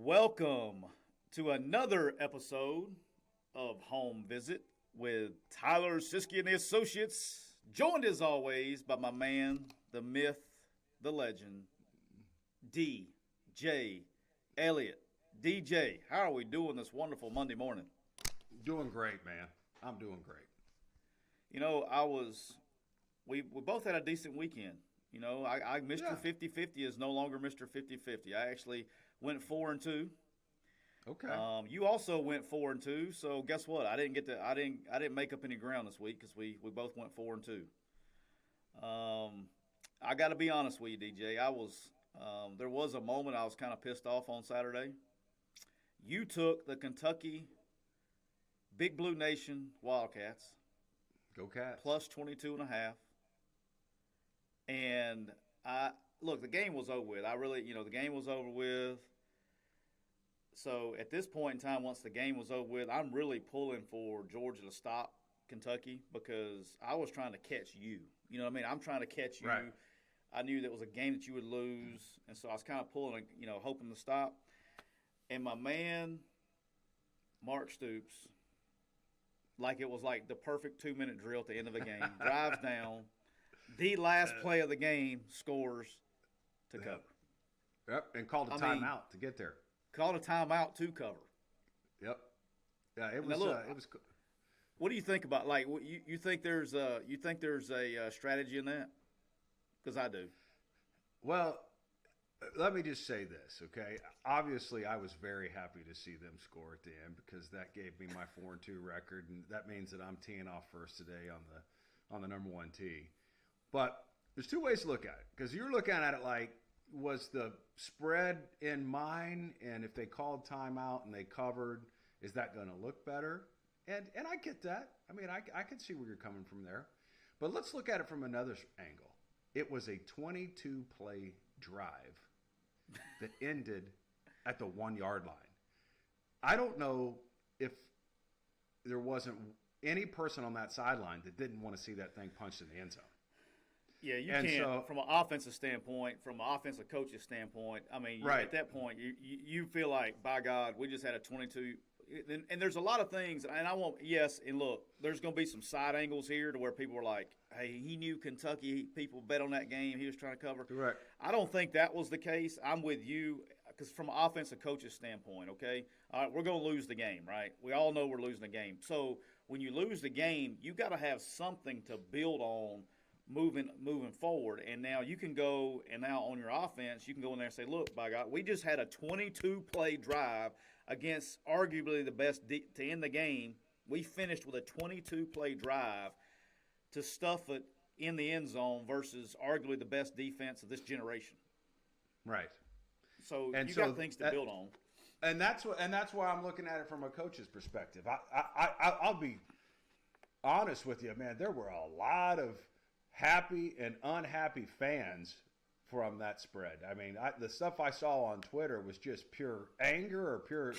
Welcome to another episode of Home Visit with Tyler Siskey and the Associates, joined as always by my man, the myth, the legend, D.J. Eliot. DJ, how are we doing this wonderful Monday morning? Doing great, man. I'm doing great. You know, we both had a decent weekend. You know, Mr. 50-50 is no longer Mr. 50-50. I actually went 4-2. Okay. You also went 4-2. So guess what? I didn't make up any ground this week because we both went 4-2. I got to be honest with you, DJ. There was a moment I was kind of pissed off on Saturday. You took the Kentucky Big Blue Nation Wildcats. Go Cats. Plus 22.5. And the game was over with. The game was over with. So at this point in time, once the game was over with, I'm really pulling for Georgia to stop Kentucky because I was trying to catch you. You know what I mean? I'm trying to catch you. Right. I knew that was a game that you would lose, and so I was kind of pulling, hoping to stop. And my man, Mark Stoops, like it was like the perfect 2-minute drill at the end of the game, drives down. The last play of the game scores to cover. Yep, and called a timeout to get there. Called a timeout to cover. Yep. Yeah, it was. It was. What do you think about you think there's a strategy in that? Because I do. Well, let me just say this, okay? Obviously, I was very happy to see them score at the end because that gave me my 4-2 record, and that means that I'm teeing off first today on the number one tee. But there's two ways to look at it because you're looking at it like, was the spread in mind, and if they called timeout and they covered, is that going to look better? And I get that. I mean, I can see where you're coming from there. But let's look at it from another angle. It was a 22-play drive that ended at the 1-yard line. I don't know if there wasn't any person on that sideline that didn't want to see that thing punched in the end zone. Yeah, you can't. So, from an offensive standpoint, from an offensive coach's standpoint, I mean, right. At that point, you feel like, by God, we just had a 22. And there's a lot of things, and I won't. Yes, and look, there's going to be some side angles here to where people were like, "Hey, he knew Kentucky. People bet on that game. He was trying to cover." Correct. I don't think that was the case. I'm with you because from an offensive coach's standpoint, okay, all right, we're going to lose the game, right? We all know we're losing the game. So when you lose the game, you got to have something to build on. Moving forward, and now you can go, and now on your offense, you can go in there and say, look, by God, we just had a 22-play drive against arguably the best to end the game. We finished with a 22-play drive to stuff it in the end zone versus arguably the best defense of this generation. Right. So you got things to build on. And that's why I'm looking at it from a coach's perspective. I'll be honest with you, man. There were a lot of happy and unhappy fans from that spread. I mean, the stuff I saw on Twitter was just pure anger or pure,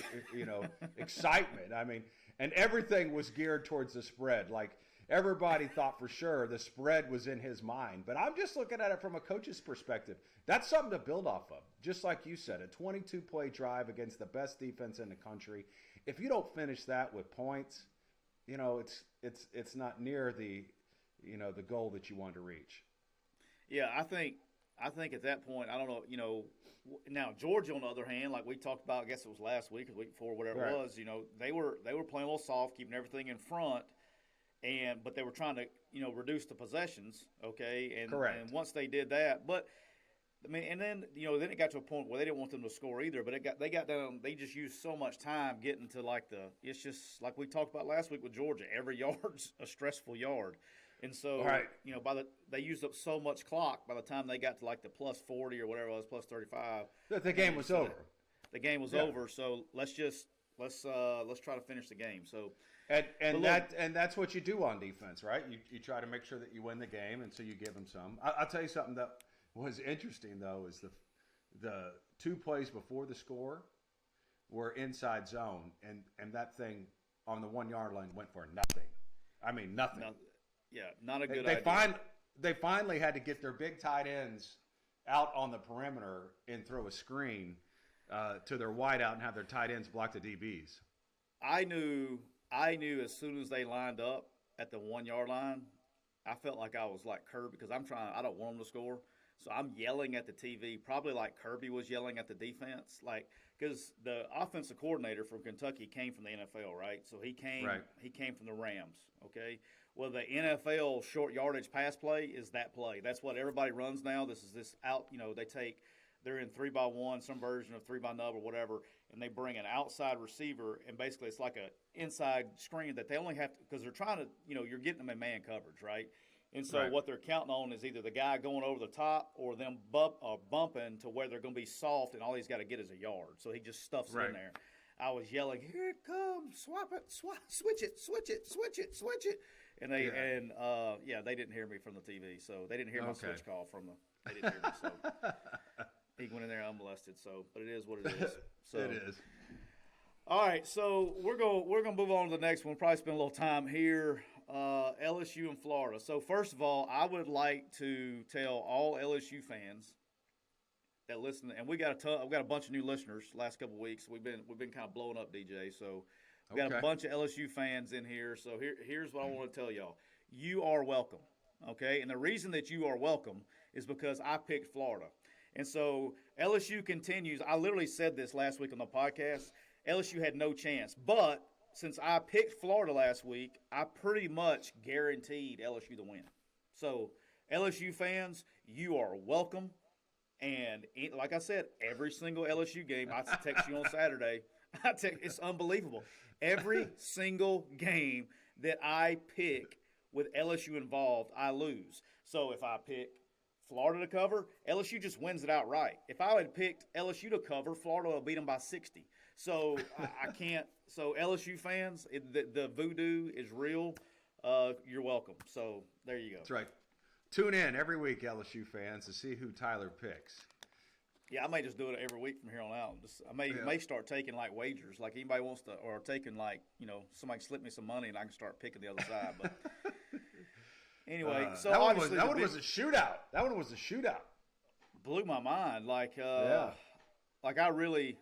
excitement. I mean, and everything was geared towards the spread. Like, everybody thought for sure the spread was in his mind. But I'm just looking at it from a coach's perspective. That's something to build off of. Just like you said, a 22-play drive against the best defense in the country. If you don't finish that with points, it's not near the goal that you want to reach. Yeah, I think at that point, I don't know, now Georgia on the other hand, like we talked about, I guess it was last week or the week before, whatever right. It was, they were playing a little soft, keeping everything in front, but they were trying to, reduce the possessions, okay? And, correct. And once they did that, but I mean, and then, then it got to a point where they didn't want them to score either, but they got down, they just used so much time getting to it's just like we talked about last week with Georgia, every yard's a stressful yard. And so, right. They used up so much clock by the time they got to like the plus 40 or whatever it was, plus 35. The game was over. The game was over. So let's try to finish the game. So and that's what you do on defense, right? You try to make sure that you win the game, and so you give them some. I'll tell you something that was interesting though is the 2 plays before the score were inside zone, and that thing on the 1-yard line went for nothing. I mean nothing. Yeah, not a good idea. They finally had to get their big tight ends out on the perimeter and throw a screen. to their wideout and have their tight ends block the DBs. I knew as soon as they lined up at the 1 yard line, I felt like I was like Kirby because I don't want them to score. So I'm yelling at the TV, probably like Kirby was yelling at the defense, because the offensive coordinator from Kentucky came from the NFL, right? So he came from the Rams, okay? Well, the NFL short yardage pass play is that play. That's what everybody runs now. This out, they're in 3-by-1, some version of 3-by-nub or whatever, and they bring an outside receiver, and basically it's like an inside screen that they only have to, because they're trying to, you're getting them in man coverage, right? And so what they're counting on is either the guy going over the top or them bumping to where they're going to be soft, and all he's got to get is a yard. So he just stuffs it in there. I was yelling, "Here it comes! Swap it! Switch it! Switch it! Switch it! Switch it!" And they they didn't hear me from the TV, so they didn't hear my switch call from the. They didn't hear me, so he went in there unmolested. So, but it is what it is. So it is. All right, so we're gonna move on to the next one. Probably spend a little time here. LSU and Florida. So first of all, I would like to tell all LSU fans that listen, and we got a bunch of new listeners last couple of weeks. We've been kind of blowing up, DJ. So we got a bunch of LSU fans in here. So here's what I want to tell y'all: you are welcome. Okay, and the reason that you are welcome is because I picked Florida, and so LSU continues. I literally said this last week on the podcast. LSU had no chance, but since I picked Florida last week, I pretty much guaranteed LSU to win. So, LSU fans, you are welcome. And like I said, every single LSU game, I text you on Saturday. It's unbelievable. Every single game that I pick with LSU involved, I lose. So, if I pick Florida to cover, LSU just wins it outright. If I had picked LSU to cover, Florida will beat them by 60. So I can't. So LSU fans, the voodoo is real. You're welcome. So there you go. That's right. Tune in every week, LSU fans, to see who Tyler picks. Yeah, I may just do it every week from here on out. I may start taking like wagers, like anybody wants to, or taking like somebody slip me some money and I can start picking the other side. But anyway, so that one was a shootout. That one was a shootout. Blew my mind. Like I really.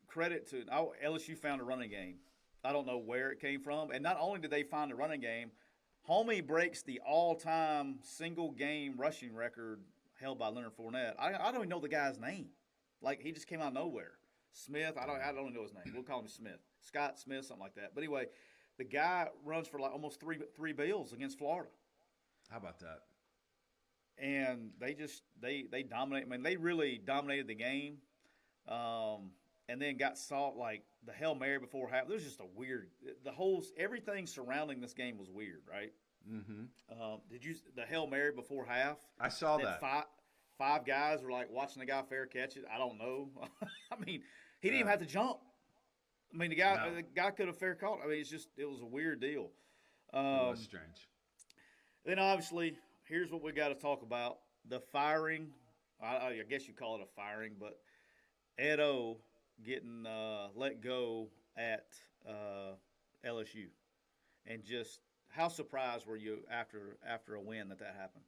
Credit to LSU found a running game. I don't know where it came from. And not only did they find a running game, Homie breaks the all-time single-game rushing record held by Leonard Fournette. I don't even know the guy's name. Like, he just came out of nowhere. Smith, I don't even know his name. We'll call him Smith. Scott Smith, something like that. But anyway, the guy runs for like almost three bills against Florida. How about that? And they dominate. I mean, they really dominated the game. And then got sought like the Hail Mary before half. It was just a weird. Everything surrounding this game was weird, right? Mm-hmm. The Hail Mary before half? I saw that. Five guys were like watching the guy fair catch it. I don't know. I mean, he didn't even have to jump. I mean, the guy could have fair caught. I mean, it was a weird deal. It was strange. Then obviously, here's what we got to talk about: the firing. I guess you call it a firing, but Ed O getting let go at LSU, and just how surprised were you after a win that happened?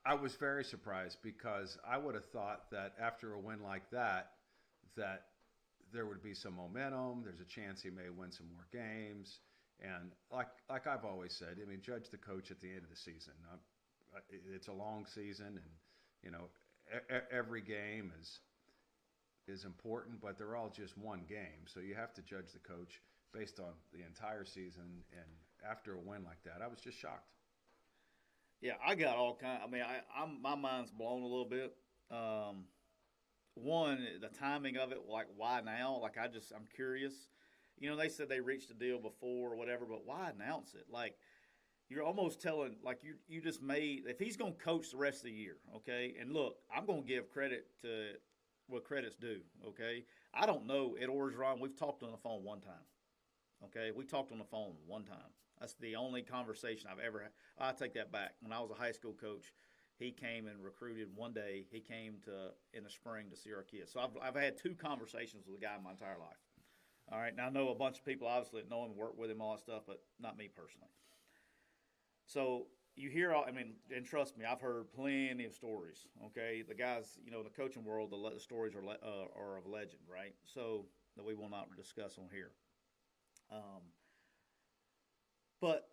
I was very surprised because I would have thought that after a win like that there would be some momentum. There's a chance he may win some more games, and like I've always said, I mean, judge the coach at the end of the season. It's a long season, and every game is important, but they're all just one game. So you have to judge the coach based on the entire season. And after a win like that, I was just shocked. Yeah, I got all kind. I mean, my mind's blown a little bit. One, the timing of it, like why now? Like I'm curious. They said they reached a deal before or whatever, but why announce it? Like you're almost telling, like you just made. If he's going to coach the rest of the year, okay. And look, I'm going to give credit to what credit's due, okay? I don't know Ed Orgeron. We've talked on the phone one time, okay? We talked on the phone one time. That's the only conversation I've ever had. I take that back. When I was a high school coach, he came and recruited one day. He came in the spring to see our kids. So I've had two conversations with a guy in my entire life. All right, now I know a bunch of people obviously that know him, work with him, all that stuff, but not me personally. So, you hear all, I mean, and trust me, I've heard plenty of stories. Okay, the guys, in the coaching world, the stories are of legend, right? So that we will not discuss on here. But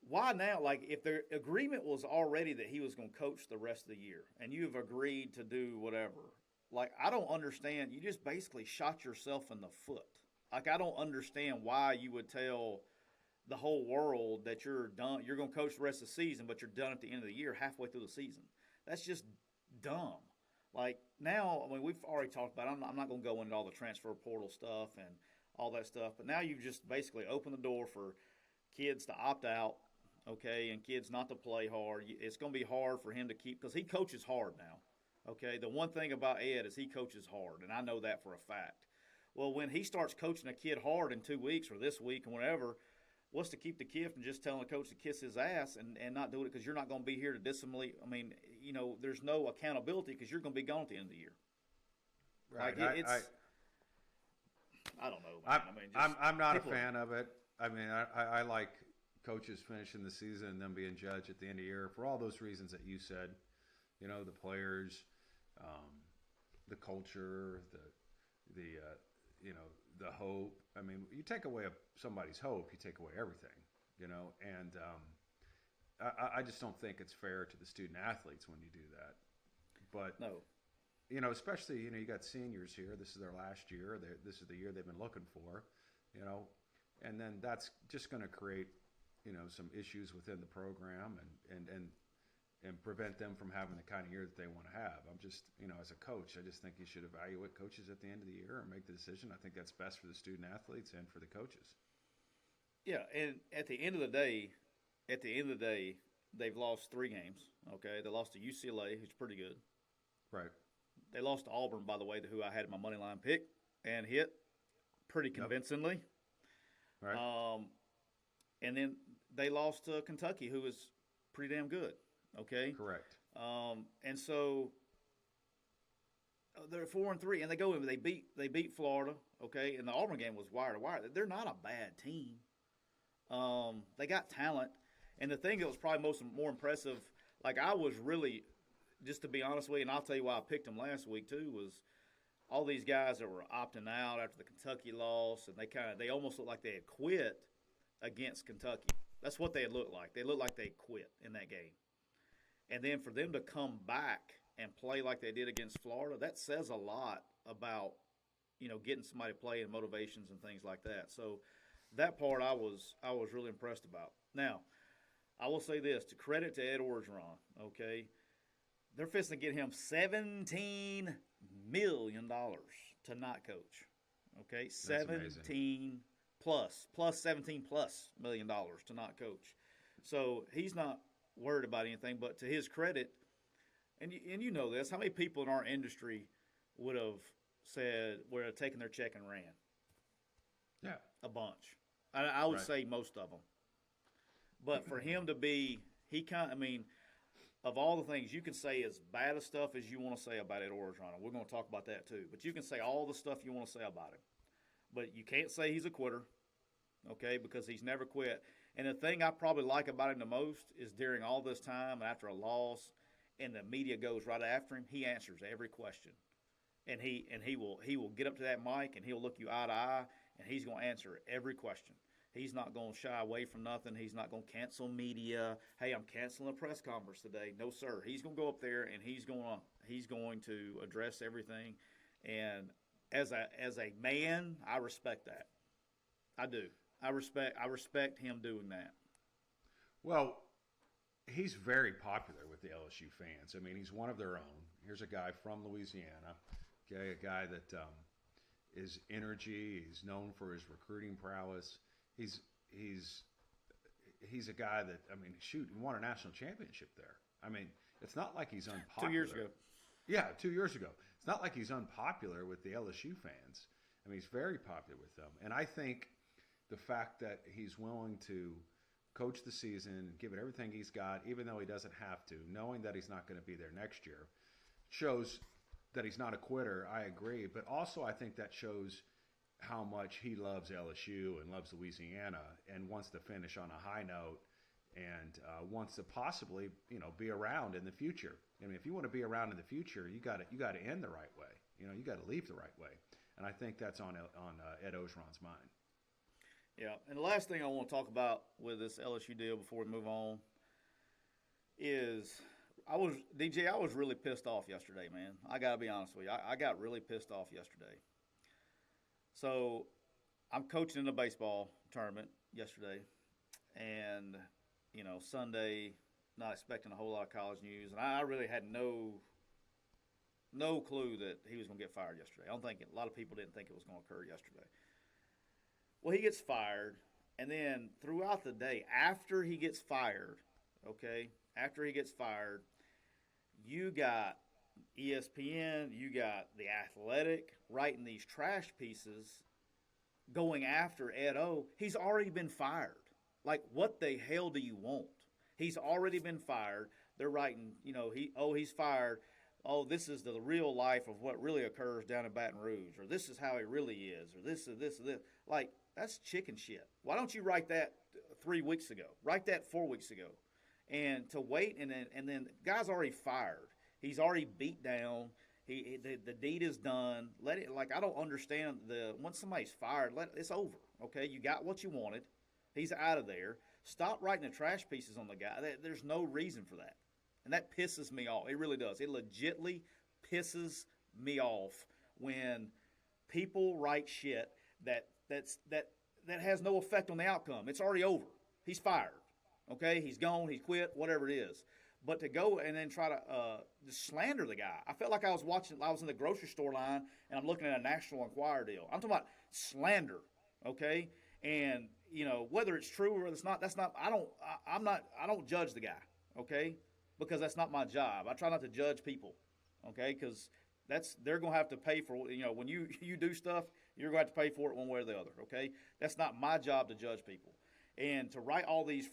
why now? Like, if the agreement was already that he was going to coach the rest of the year, and you've agreed to do whatever, like, I don't understand. You just basically shot yourself in the foot. Like, I don't understand why you would tell the whole world that you're done. You're going to coach the rest of the season, but you're done at the end of the year, halfway through the season. That's just dumb. Like, now, I mean, we've already talked about it. I'm not going to go into all the transfer portal stuff and all that stuff, but now you've just basically opened the door for kids to opt out, okay, and kids not to play hard. It's going to be hard for him to keep, because he coaches hard now, okay? The one thing about Ed is he coaches hard, and I know that for a fact. Well, when he starts coaching a kid hard in 2 weeks or this week and whatever, what's to keep the kid from just telling the coach to kiss his ass and not do it because you're not going to be here to disciplinary? I mean, there's no accountability because you're going to be gone at the end of the year. Right. Like, I don't know. I'm not a fan of it. I mean, I like coaches finishing the season and then being judged at the end of the year for all those reasons that you said. The players, the culture, the hope. I mean, you take away somebody's hope, you take away everything, and I just don't think it's fair to the student athletes when you do that. But, no. Especially, you got seniors here. This is their last year. This is the year they've been looking for, and then that's just going to create, some issues within the program and prevent them from having the kind of year that they want to have. I'm just, as a coach, I just think you should evaluate coaches at the end of the year and make the decision. I think that's best for the student athletes and for the coaches. Yeah, and at the end of the day, they've lost 3 games, okay? They lost to UCLA, who's pretty good. Right. They lost to Auburn, by the way, who I had in my money line pick and hit pretty convincingly. Yep. Right. And then they lost to Kentucky, who is pretty damn good. Okay. Correct. And so they're 4-3, and they go in. They beat Florida. Okay, and the Auburn game was wire to wire. They're not a bad team. They got talent, and the thing that was probably more impressive, like I was really, just to be honest with you, and I'll tell you why I picked them last week too, was all these guys that were opting out after the Kentucky loss, and they almost looked like they had quit against Kentucky. That's what they had looked like. They looked like they quit in that game. And then for them to come back and play like they did against Florida, that says a lot about, getting somebody playing, motivations and things like that. So that part I was really impressed about. Now, I will say this, to credit to Ed Orgeron, okay, they're fixing to get him $17 million to not coach. Okay, 17 plus $17 plus million to not coach. So he's not worried about anything, but to his credit, and you know this, how many people in our industry would have taken their check and ran? Yeah. A bunch. I would say most of them. But for him to be, of all the things, you can say as bad as stuff as you want to say about Ed Orgeron, and we're going to talk about that too, but you can say all the stuff you want to say about him. But you can't say he's a quitter, okay, because he's never quit. And the thing I probably like about him the most is during all this time, after a loss, and the media goes right after him, he answers every question. And he will get up to that mic, and he'll look you eye to eye, and he's going to answer every question. He's not going to shy away from nothing. He's not going to cancel media. Hey, I'm canceling a press conference today. No, sir. He's going to go up there, and he's going to address everything. And as a man, I respect that. I do. I respect him doing that. Well, he's very popular with the LSU fans. I mean, he's one of their own. Here's a guy from Louisiana, okay, a guy that is energy. He's known for his recruiting prowess. He's a guy that, he won a national championship there. I mean, it's not like he's unpopular. 2 years ago. Yeah, 2 years ago. It's not like he's unpopular with the LSU fans. I mean, he's very popular with them. And I think the fact that he's willing to coach the season, give it everything he's got, even though he doesn't have to, knowing that he's not going to be there next year, shows that he's not a quitter. I agree. But also I think that shows how much he loves LSU and loves Louisiana and wants to finish on a high note and wants to possibly, be around in the future. I mean, if you want to be around in the future, you got to end the right way. You got to leave the right way, and I think that's on Ed Orgeron's mind. Yeah, and the last thing I want to talk about with this LSU deal before we move on is I was really pissed off yesterday, man. I got to be honest with you. I got really pissed off yesterday. So I'm coaching in a baseball tournament yesterday, and, Sunday, not expecting a whole lot of college news, and I really had no clue that he was going to get fired yesterday. A lot of people didn't think it was going to occur yesterday. Well, he gets fired, and then throughout the day, after he gets fired, you got ESPN, you got The Athletic writing these trash pieces going after Ed O. He's already been fired. Like, what the hell do you want? He's already been fired. They're writing, he's fired. Oh, this is the real life of what really occurs down in Baton Rouge, or this is how he really is, or this is this. Like, that's chicken shit. Why don't you write that 3 weeks ago? Write that 4 weeks ago. And to wait, and then the guy's already fired. He's already beat down. The deed is done. Let it. Like, I don't understand once somebody's fired, it's over. Okay, you got what you wanted. He's out of there. Stop writing the trash pieces on the guy. There's no reason for that, and that pisses me off. It really does. It legitly pisses me off when people write shit that has no effect on the outcome. It's already over. He's fired. Okay, he's gone. He's quit. Whatever it is. But to go and then try to just slander the guy. I felt like I was in the grocery store line, and I'm looking at a National Enquirer deal. I'm talking about slander, okay? And, whether it's true or it's not, I don't judge the guy, okay? Because that's not my job. I try not to judge people, okay? Because they're going to have to pay for, when you do stuff, you're going to have to pay for it one way or the other, okay? That's not my job to judge people. And to write all these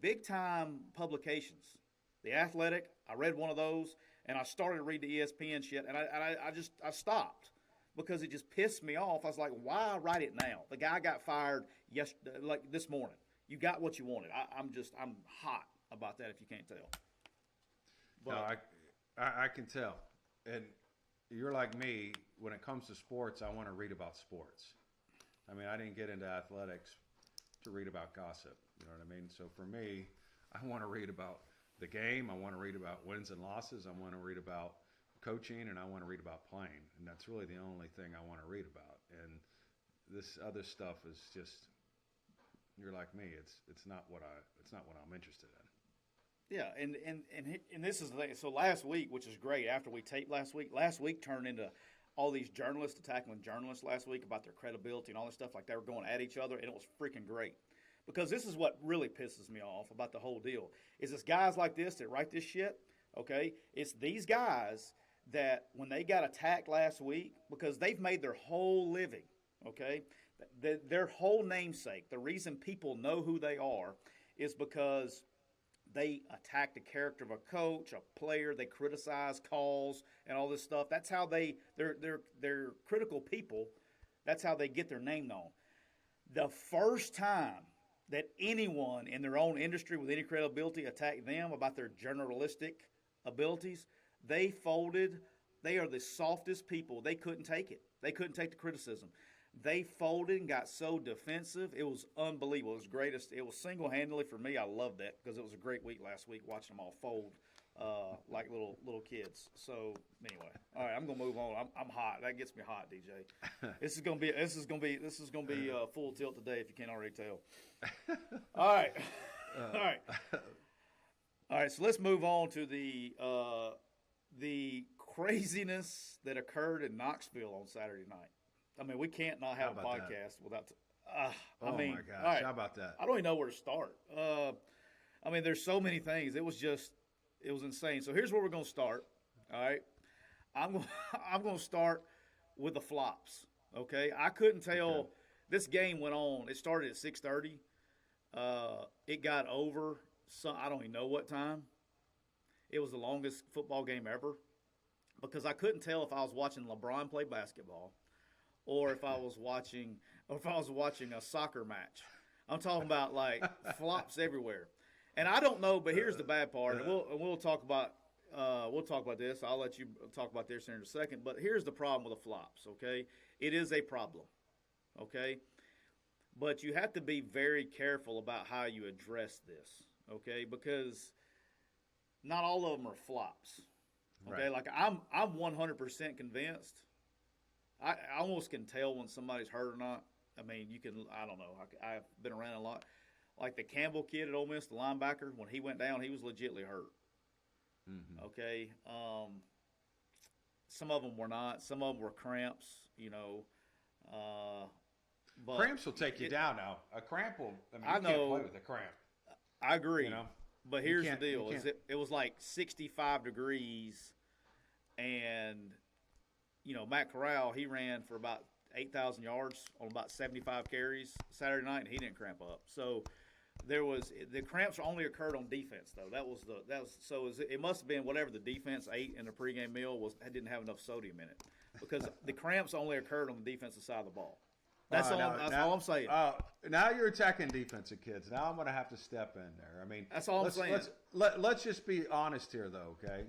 big-time publications. The Athletic, I read one of those, and I started to read the ESPN shit, and I stopped because it just pissed me off. I was like, why write it now? The guy got fired yesterday, like this morning. You got what you wanted. I'm hot about that if you can't tell. But, no, I can tell. And you're like me, when it comes to sports, I want to read about sports. I mean, I didn't get into athletics to read about gossip. You know what I mean? So for me, I want to read about the game. I want to read about wins and losses. I want to read about coaching, and I want to read about playing. And that's really the only thing I want to read about. And this other stuff is just, you're like me. It's not what I'm interested in. Yeah, and this is the thing. So last week, which is great, after we taped last week turned into all these journalists attacking journalists last week about their credibility and all this stuff. Like, they were going at each other, and it was freaking great. Because this is what really pisses me off about the whole deal, is it's guys like this that write this shit, okay? It's these guys that when they got attacked last week, because they've made their whole living, okay? Their whole namesake, the reason people know who they are is because they attack the character of a coach, a player, they criticize calls and all this stuff. That's how they're critical people. That's how they get their name known. The first time that anyone in their own industry with any credibility attacked them about their journalistic abilities, they folded. They are the softest people. They couldn't take it. They couldn't take the criticism. They folded and got so defensive. It was unbelievable. It was greatest. It was single-handedly for me. I loved that because it was a great week last week watching them all fold like little kids. So anyway, all right, I'm gonna move on. I'm hot. That gets me hot, DJ. This is gonna be full tilt today if you can't already tell. All right, all right. So let's move on to the craziness that occurred in Knoxville on Saturday night. I mean, we can't not have a podcast without. My gosh! Right, how about that? I don't even know where to start. I mean, there's so many things. It was insane. So here's where we're going to start. All right, I'm going to start with the flops. Okay, I couldn't tell. Okay. This game went on. It started at 6:30. It got over. I don't even know what time. It was the longest football game ever because I couldn't tell if I was watching LeBron play basketball or if I was watching a soccer match. I'm talking about like flops everywhere. And I don't know, but here's the bad part. And we'll talk about this. I'll let you talk about this in a second. But here's the problem with the flops. Okay, it is a problem. Okay, but you have to be very careful about how you address this. Okay, because not all of them are flops. Okay, Right. like I'm 100% convinced. I almost can tell when somebody's hurt or not. I mean, you can. I don't know. I've been around a lot. Like the Campbell kid at Ole Miss, the linebacker, when he went down, he was legitimately hurt. Mm-hmm. Okay. Some of them were not. Some of them were cramps. But Cramps will take you down now. A cramp will. I mean, you I can't know. play with a cramp. I agree. You know? But here's the can't- deal: you is can't- it was like 65 degrees, and Matt Corral, he ran for about 8,000 yards on about 75 carries Saturday night, and he didn't cramp up. So the cramps only occurred on defense, though. It must have been whatever the defense ate in the pregame meal didn't have enough sodium in it, because the cramps only occurred on the defensive side of the ball. That's all I'm saying. Now you're attacking defensive kids. Now I'm going to have to step in there. I mean, That's all I'm saying. Let's just be honest here, though. Okay,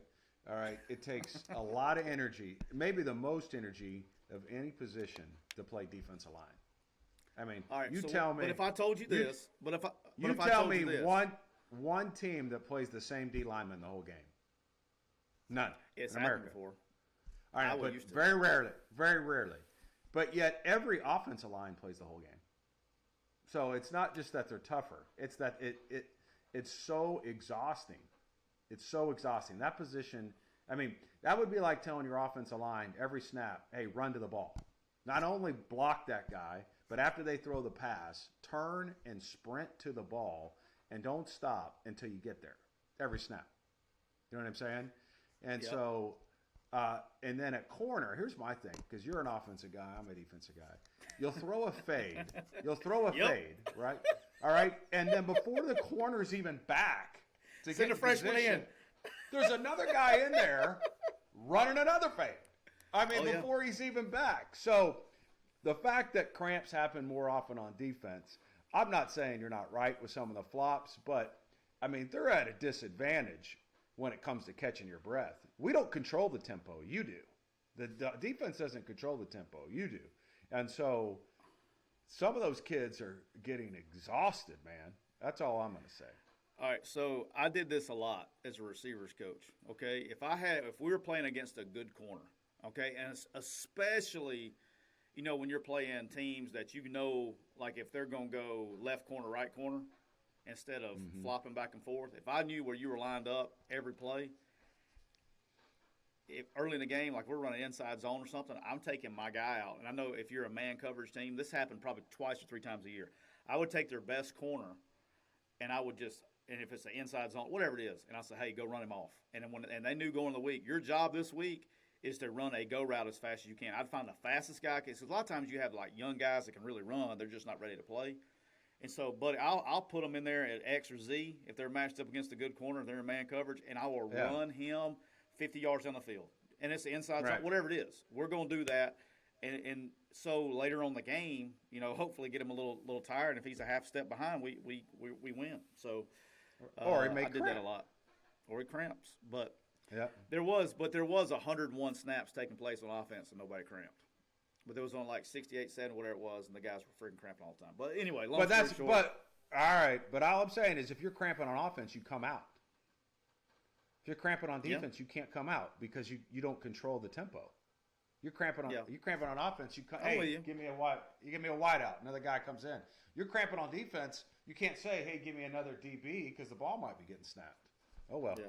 all right. It takes a lot of energy, maybe the most energy of any position, to play defensive line. I mean, All right, you so, tell me. But if I told you this, you tell me one team that plays the same D lineman the whole game. None. It's in happened America. before. All right, I would but used to. very rarely. But yet every offensive line plays the whole game. So it's not just that they're tougher. It's that it's so exhausting. It's so exhausting. That position, I mean, that would be like telling your offensive line every snap, hey, run to the ball. Not only block that guy, but after they throw the pass, turn and sprint to the ball and don't stop until you get there. Every snap. You know what I'm saying? And Yep. so, and then at corner, here's my thing, because you're an offensive guy, I'm a defensive guy. You'll throw a fade. Fade, right? All right? And then before the corner's even back to Send get a freshman position, in. there's another guy in there running another fade. I mean, Oh, yeah. before he's even back. So the fact that cramps happen more often on defense, I'm not saying you're not right with some of the flops, but, I mean, they're at a disadvantage when it comes to catching your breath. We don't control the tempo. You do. The defense doesn't control the tempo. You do. And so some of those kids are getting exhausted, man. That's all I'm going to say. All right, so I did this a lot as a receivers coach. Okay, if we were playing against a good corner, okay, and especially, when you're playing teams that like if they're going to go left corner, right corner, instead of flopping back and forth. If I knew where you were lined up every play, early in the game, like we're running inside zone or something, I'm taking my guy out. And I know if you're a man coverage team, this happened probably twice or three times a year. I would take their best corner, and I would and if it's an inside zone, whatever it is, and I say, hey, go run him off. And then and they knew going the week, your job this week is to run a go route as fast as you can. I'd find the fastest guy, because a lot of times you have like young guys that can really run, they're just not ready to play. And so, buddy, I'll put them in there at X or Z if they're matched up against a good corner, they're in man coverage, and I will run him 50 yards down the field. And it's the inside zone, whatever it is. We're going to do that. And so later on the game, hopefully get him a little tired. And if he's a half step behind, we win. So Or he may I did that a lot. Or he cramps. But there was 101 snaps taking place on offense and nobody cramped. But there was on like 68, 7, whatever it was, and the guys were freaking cramping all the time. But anyway, long story short. All right. But all I'm saying is if you're cramping on offense, you come out. If you're cramping on defense, you can't come out because you don't control the tempo. You're cramping on offense. Give me a wide. You give me a wide out. Another guy comes in. You're cramping on defense. You can't say, hey, give me another DB, because the ball might be getting snapped. Oh well. Yeah.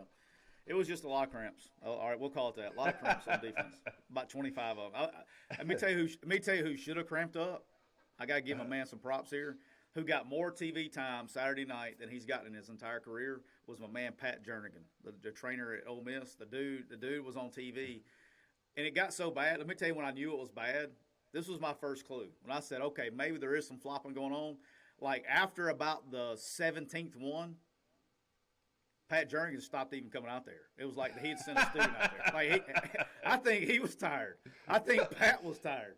It was just a lot of cramps. Oh, all right, we'll call it that. A lot of cramps on defense. About 25 of them. Let me tell you who should have cramped up. I got to give my man some props here. Who got more TV time Saturday night than he's gotten in his entire career was my man Pat Jernigan, the trainer at Ole Miss. The dude was on TV, and it got so bad. Let me tell you when I knew it was bad. This was my first clue. When I said, okay, maybe there is some flopping going on. Like after about the 17th one, Pat Jernigan stopped even coming out there. It was like he had sent a student out there. Like I think he was tired. I think Pat was tired.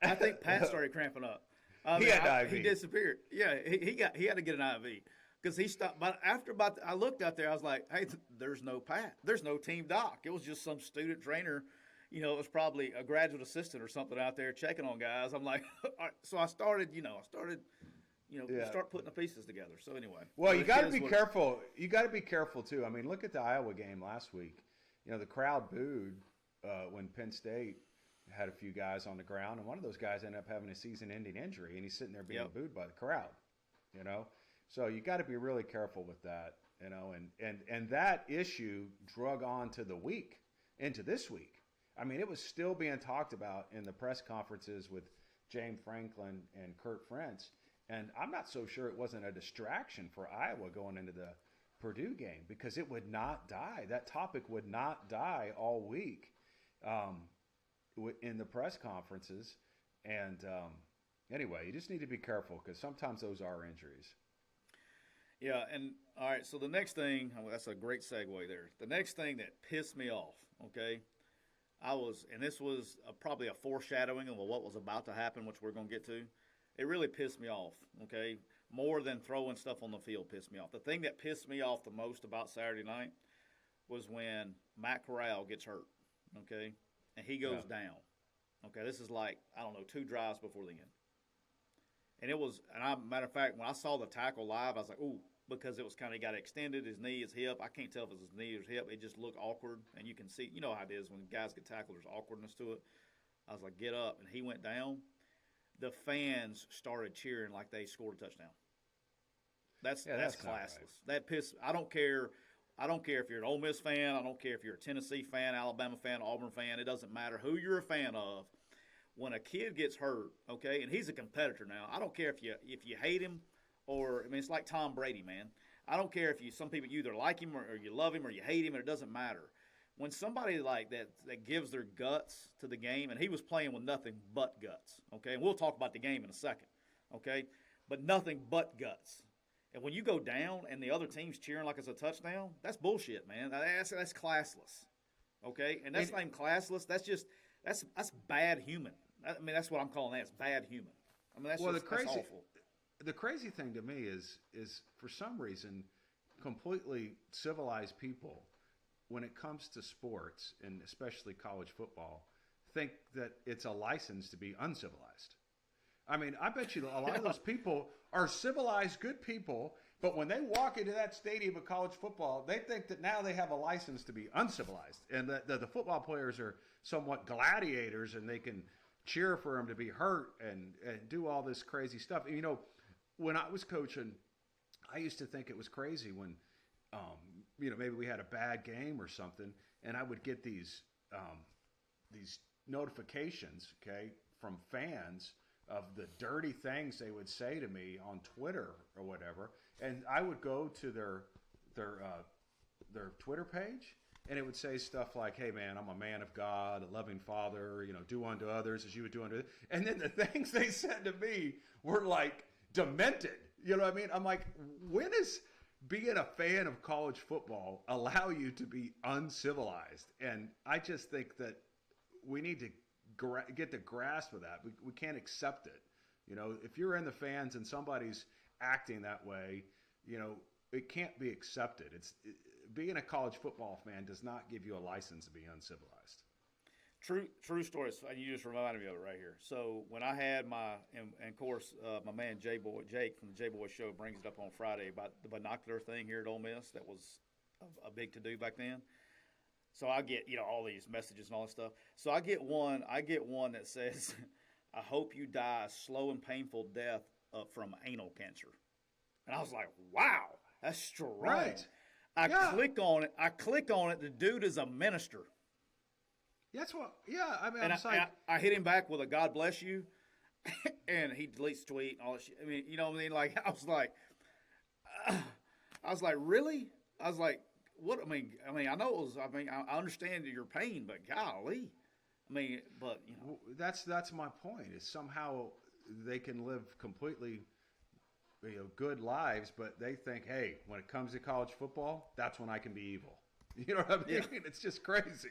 I think Pat started cramping up. He had IV. He disappeared. Yeah, he had to get an IV. Because he stopped. But I looked out there. I was like, "Hey, there's no Pat. There's no team doc. It was just some student trainer. It was probably a graduate assistant or something out there checking on guys." I'm like, all right. So I started. Start putting the pieces together. So anyway. Well, you got to be careful. You got to be careful too. I mean, look at the Iowa game last week. The crowd booed when Penn State had a few guys on the ground, and one of those guys ended up having a season-ending injury, and he's sitting there being booed by the crowd. So you got to be really careful with that. And that issue drug on to the week, into this week. I mean, it was still being talked about in the press conferences with James Franklin and Kurt Frentz. And I'm not so sure it wasn't a distraction for Iowa going into the Purdue game, because it would not die. That topic would not die all week in the press conferences. And anyway, you just need to be careful, because sometimes those are injuries. Yeah, and all right, so the next thing, that's a great segue there. The next thing that pissed me off, okay, and this was probably a foreshadowing of what was about to happen, which we're going to get to. It really pissed me off, okay? More than throwing stuff on the field pissed me off. The thing that pissed me off the most about Saturday night was when Matt Corral gets hurt, okay? And he goes down. Okay, this is like, 2 drives before the end. And matter of fact, when I saw the tackle live, I was like, ooh, because it was kind of got extended, his knee, his hip. I can't tell if it was his knee or his hip. It just looked awkward. And you can see, you know how it is when guys get tackled, there's awkwardness to it. I was like, get up. And he went down. The fans started cheering like they scored a touchdown. That's classless. Right. That pissed. I don't care if you're an Ole Miss fan. I don't care if you're a Tennessee fan, Alabama fan, Auburn fan. It doesn't matter who you're a fan of. When a kid gets hurt, okay, and he's a competitor now. I don't care if you hate him it's like Tom Brady, man. I don't care if some people, you either like him or you love him or you hate him, it doesn't matter. When somebody like that gives their guts to the game, and he was playing with nothing but guts, okay? And we'll talk about the game in a second, okay? But nothing but guts. And when you go down and the other team's cheering like it's a touchdown, that's bullshit, man. That's classless, okay? And that's not even classless. That's bad human. I mean, that's what I'm calling that. It's bad human. I mean, that's awful. The crazy thing to me is for some reason, completely civilized people, when it comes to sports, and especially college football, think that it's a license to be uncivilized. I mean, I bet you a lot of those people are civilized, good people, but when they walk into that stadium of college football, they think that now they have a license to be uncivilized, and that the football players are somewhat gladiators, and they can cheer for them to be hurt and do all this crazy stuff. And, when I was coaching, I used to think it was crazy when maybe we had a bad game or something, and I would get these notifications, okay, from fans of the dirty things they would say to me on Twitter or whatever, and I would go to their Twitter page, and it would say stuff like, "Hey man, I'm a man of God, a loving father, do unto others as you would do unto," and then the things they said to me were like demented. You know what I mean? I'm like, when is being a fan of college football allow you to be uncivilized? And I just think that we need to get the grasp of that. We can't accept it. If you're in the fans and somebody's acting that way, it can't be accepted. Being a college football fan does not give you a license to be uncivilized. True story. You just reminded me of it right here. So when I had and of course, my man Jake from the J-Boy Show brings it up on Friday about the binocular thing here at Ole Miss that was a big to-do back then. So I get, all these messages and all this stuff. So I get one that says, "I hope you die a slow and painful death from anal cancer." And I was like, wow, that's strong. Right. I click on it. The dude is a minister. That's what. Yeah, I mean, I hit him back with a "God bless you," and he deletes the tweet and all that shit. I mean, you know what I mean? Like, I was like, really? I was like, what? I mean, I know it was. I mean, I understand your pain, but golly, I mean, but that's my point. Is somehow they can live completely, good lives, but they think, hey, when it comes to college football, that's when I can be evil. You know what I mean? Yeah. It's just crazy.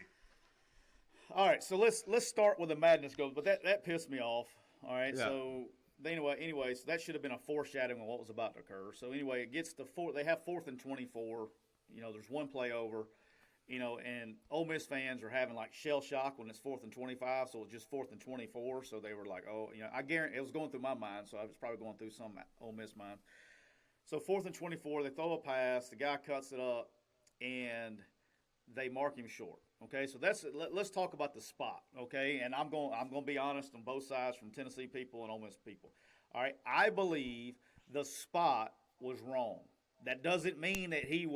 All right, so let's start with the madness goes, but that pissed me off. All right, yeah. So anyway, so that should have been a foreshadowing of what was about to occur. So anyway, it gets to they have 4th and 24. There's one play over. And Ole Miss fans are having like shell shock when it's 4th and 25, so it's just 4th and 24. So they were like, I guarantee it was going through my mind, so I was probably going through some Ole Miss mind. So 4th and 24, they throw a pass, the guy cuts it up, and they mark him short. Okay, so let's talk about the spot. Okay, and I'm going to be honest on both sides, from Tennessee people and Ole Miss people. All right, I believe the spot was wrong. That doesn't mean that he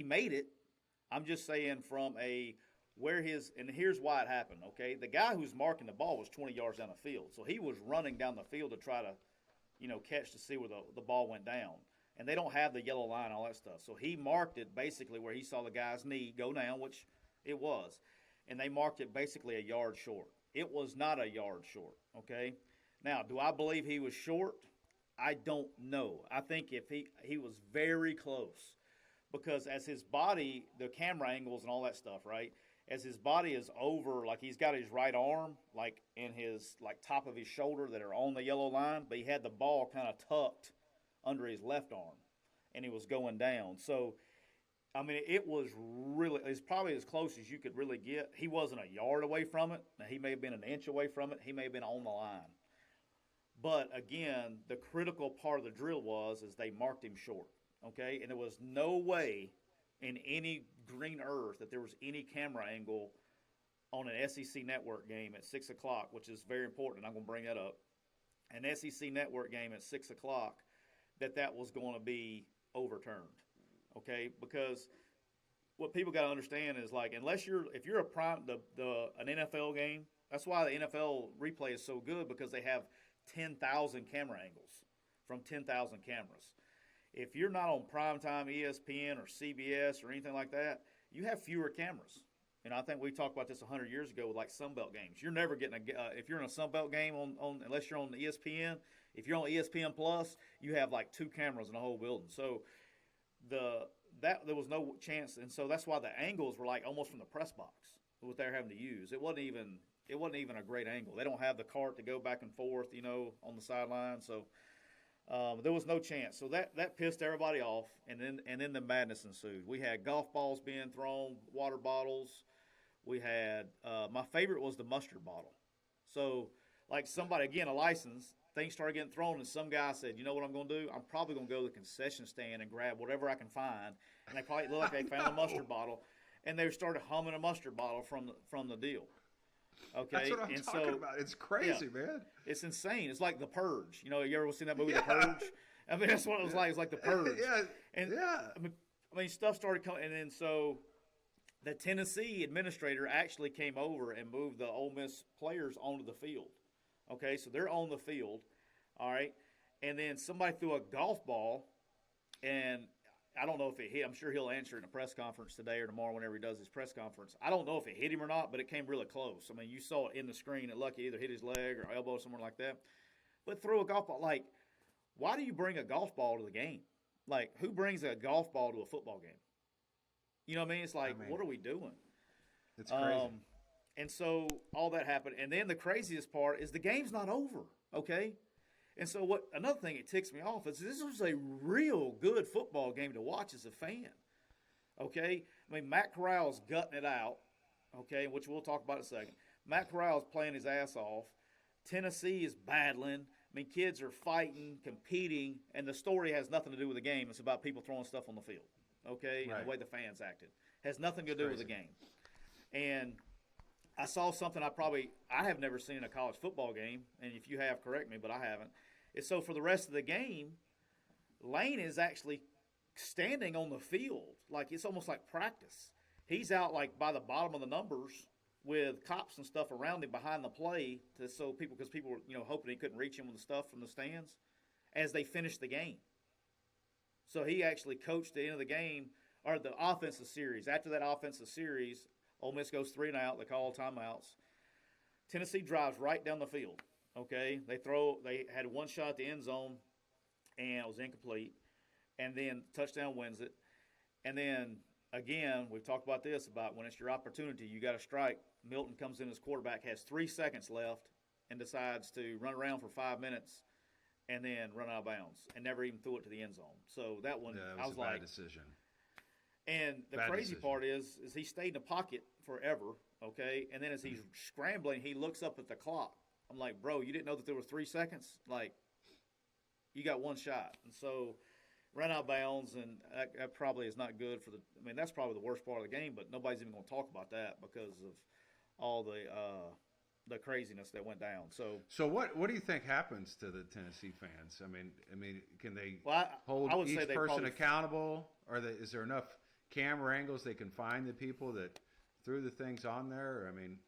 made it. I'm just saying and here's why it happened, okay? The guy who's marking the ball was 20 yards down the field. So he was running down the field to try to, catch to see where the ball went down. And they don't have the yellow line and all that stuff. So he marked it basically where he saw the guy's knee go down, which it was. And they marked it basically a yard short. It was not a yard short, okay? Now, do I believe he was short? I don't know. I think if he was very close. Because as his body, the camera angles and all that stuff, right? As his body is over, like he's got his right arm, like in his top of his shoulder that are on the yellow line, but he had the ball kind of tucked under his left arm, and he was going down. So, I mean, it's probably as close as you could really get. He wasn't a yard away from it. Now, he may have been an inch away from it. He may have been on the line. But again, the critical part of the drill is they marked him short. Okay, and there was no way in any green earth that there was any camera angle on an SEC network game at 6 o'clock, which is very important, and I'm going to bring that up. An SEC network game at 6 o'clock, that was going to be overturned. Okay, because what people got to understand is if you're an NFL game, that's why the NFL replay is so good, because they have 10,000 camera angles from 10,000 cameras. If you're not on primetime ESPN or CBS or anything like that, you have fewer cameras. And I think we talked about this 100 years ago with Sunbelt games. You're never getting if you're in a Sunbelt game unless you're on ESPN. If you're on ESPN Plus, you have 2 cameras in the whole building. So there was no chance, and so that's why the angles were almost from the press box, what they're having to use. It wasn't even a great angle. They don't have the cart to go back and forth, on the sideline. So. There was no chance. So that pissed everybody off, and then the madness ensued. We had golf balls being thrown, water bottles. We had my favorite was the mustard bottle. So somebody, again, a license, things started getting thrown, and some guy said, you know what I'm going to do? I'm probably going to go to the concession stand and grab whatever I can find. And they probably looked like they found a mustard bottle, and they started humming a mustard bottle from the deal. Okay, that's what I'm talking about. It's crazy, man. It's insane. It's like The Purge. You ever seen that movie, The Purge? I mean, that's what it was like. It's like The Purge. I mean, stuff started coming, and then so the Tennessee administrator actually came over and moved the Ole Miss players onto the field. Okay, so they're on the field, all right, and then somebody threw a golf ball, and I don't know if it hit. I'm sure he'll answer in a press conference today or tomorrow whenever he does his press conference. I don't know if it hit him or not, but it came really close. I mean, you saw it in the screen. It lucky either hit his leg or elbow, somewhere like that. But throw a golf ball. Why do you bring a golf ball to the game? Who brings a golf ball to a football game? You know what I mean? It's what are we doing? It's crazy. And so all that happened. And then the craziest part is the game's not over, okay? And so another thing that ticks me off is this was a real good football game to watch as a fan, okay? I mean, Matt Corral's gutting it out, okay, which we'll talk about in a second. Matt Corral's playing his ass off. Tennessee is battling. I mean, kids are fighting, competing, and the story has nothing to do with the game. It's about people throwing stuff on the field, okay, right. And the way the fans acted. Has nothing to do with the game. And I saw something I have never seen in a college football game, and if you have, correct me, but I haven't. So for the rest of the game, Lane is actually standing on the field. It's almost like practice. He's out by the bottom of the numbers with cops and stuff around him behind the play because people were, hoping he couldn't reach him with the stuff from the stands as they finished the game. So he actually coached the end of the game, or the offensive series. After that offensive series, Ole Miss goes 3 and out. They call timeouts. Tennessee drives right down the field. Okay, they had one shot at the end zone, and it was incomplete. And then touchdown wins it. And then, again, we've talked about this, about when it's your opportunity, you got to strike. Milton comes in as quarterback, has 3 seconds left, and decides to run around for 5 minutes and then run out of bounds and never even threw it to the end zone. So that one, Yeah, I was a like, bad decision. And the Bad crazy decision. part is he stayed in the pocket forever, okay? And then as he's scrambling, he looks up at the clock. I'm like, bro, you didn't know that there was 3 seconds? Like, you got 1 shot. And so ran out of bounds, and that probably is not good for the – I mean, that's probably the worst part of the game, but nobody's even going to talk about that because of all the craziness that went down. So what do you think happens to the Tennessee fans? I mean, can they hold I would say each they person probably, accountable? Is there enough camera angles they can find the people that threw the things on there? I mean,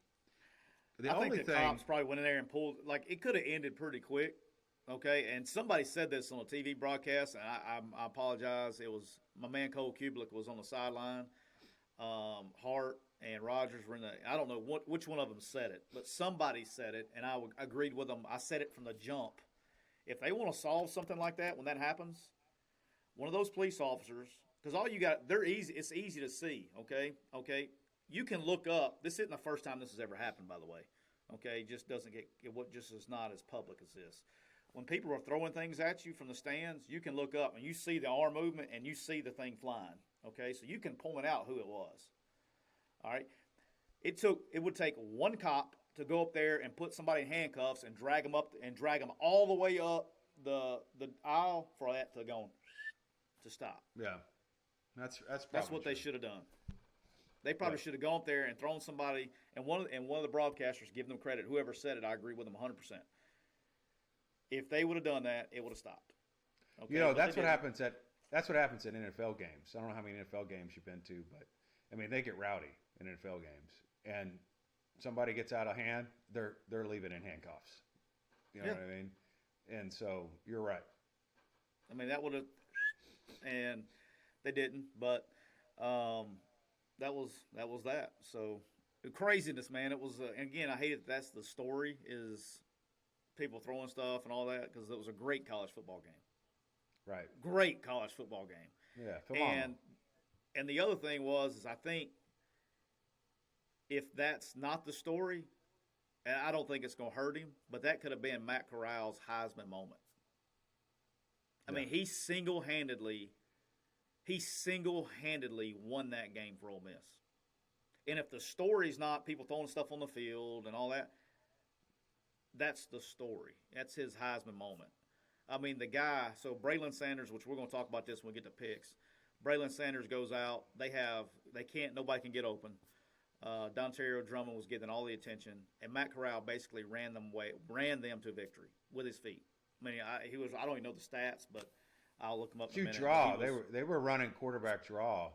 I think the cops probably went in there and pulled – like, it could have ended pretty quick, okay? And somebody said this on a TV broadcast, and I apologize. It was – my man Cole Kublik was on the sideline. Hart and Rogers were in the – I don't know which one of them said it, but somebody said it, and I agreed with them. I said it from the jump. If they want to solve something like that when that happens, one of those police officers – because all you got – they're easy – it's easy to see, okay? You can look up. This isn't the first time this has ever happened, by the way. Okay, it just doesn't just is not as public as this. When people are throwing things at you from the stands, you can look up and you see the arm movement and you see the thing flying. Okay, so you can point out who it was. All right, it would take one cop to go up there and put somebody in handcuffs and drag them all the way up the aisle for that to go to stop. Yeah, that's what they should have done. They probably should have gone up there and thrown somebody, and one of the broadcasters, give them credit. Whoever said it, I agree with them 100%. If they would have done that, it would have stopped. Okay? That's what happens at NFL games. I don't know how many NFL games you've been to, but I mean they get rowdy in NFL games, and somebody gets out of hand, they're leaving in handcuffs. You know what I mean? And so you're right. I mean that would have, and they didn't, but. That was that. So the craziness, man. It was again. I hate it. That's the story is people throwing stuff and all that because it was a great college football game. Right. Great college football game. Yeah. Phenomenal. And the other thing is I think if that's not the story, and I don't think it's going to hurt him, but that could have been Matt Corral's Heisman moment. I mean, he single-handedly won that game for Ole Miss. And if the story's not people throwing stuff on the field and all that, that's the story. That's his Heisman moment. I mean, the guy, so Braylon Sanders, which we're going to talk about this when we get to picks. Braylon Sanders goes out. Nobody can get open. Dontario Drummond was getting all the attention. And Matt Corral basically ran them to victory with his feet. I mean, I don't even know the stats, but I'll look them up in a minute. Draw. They were running quarterback draw.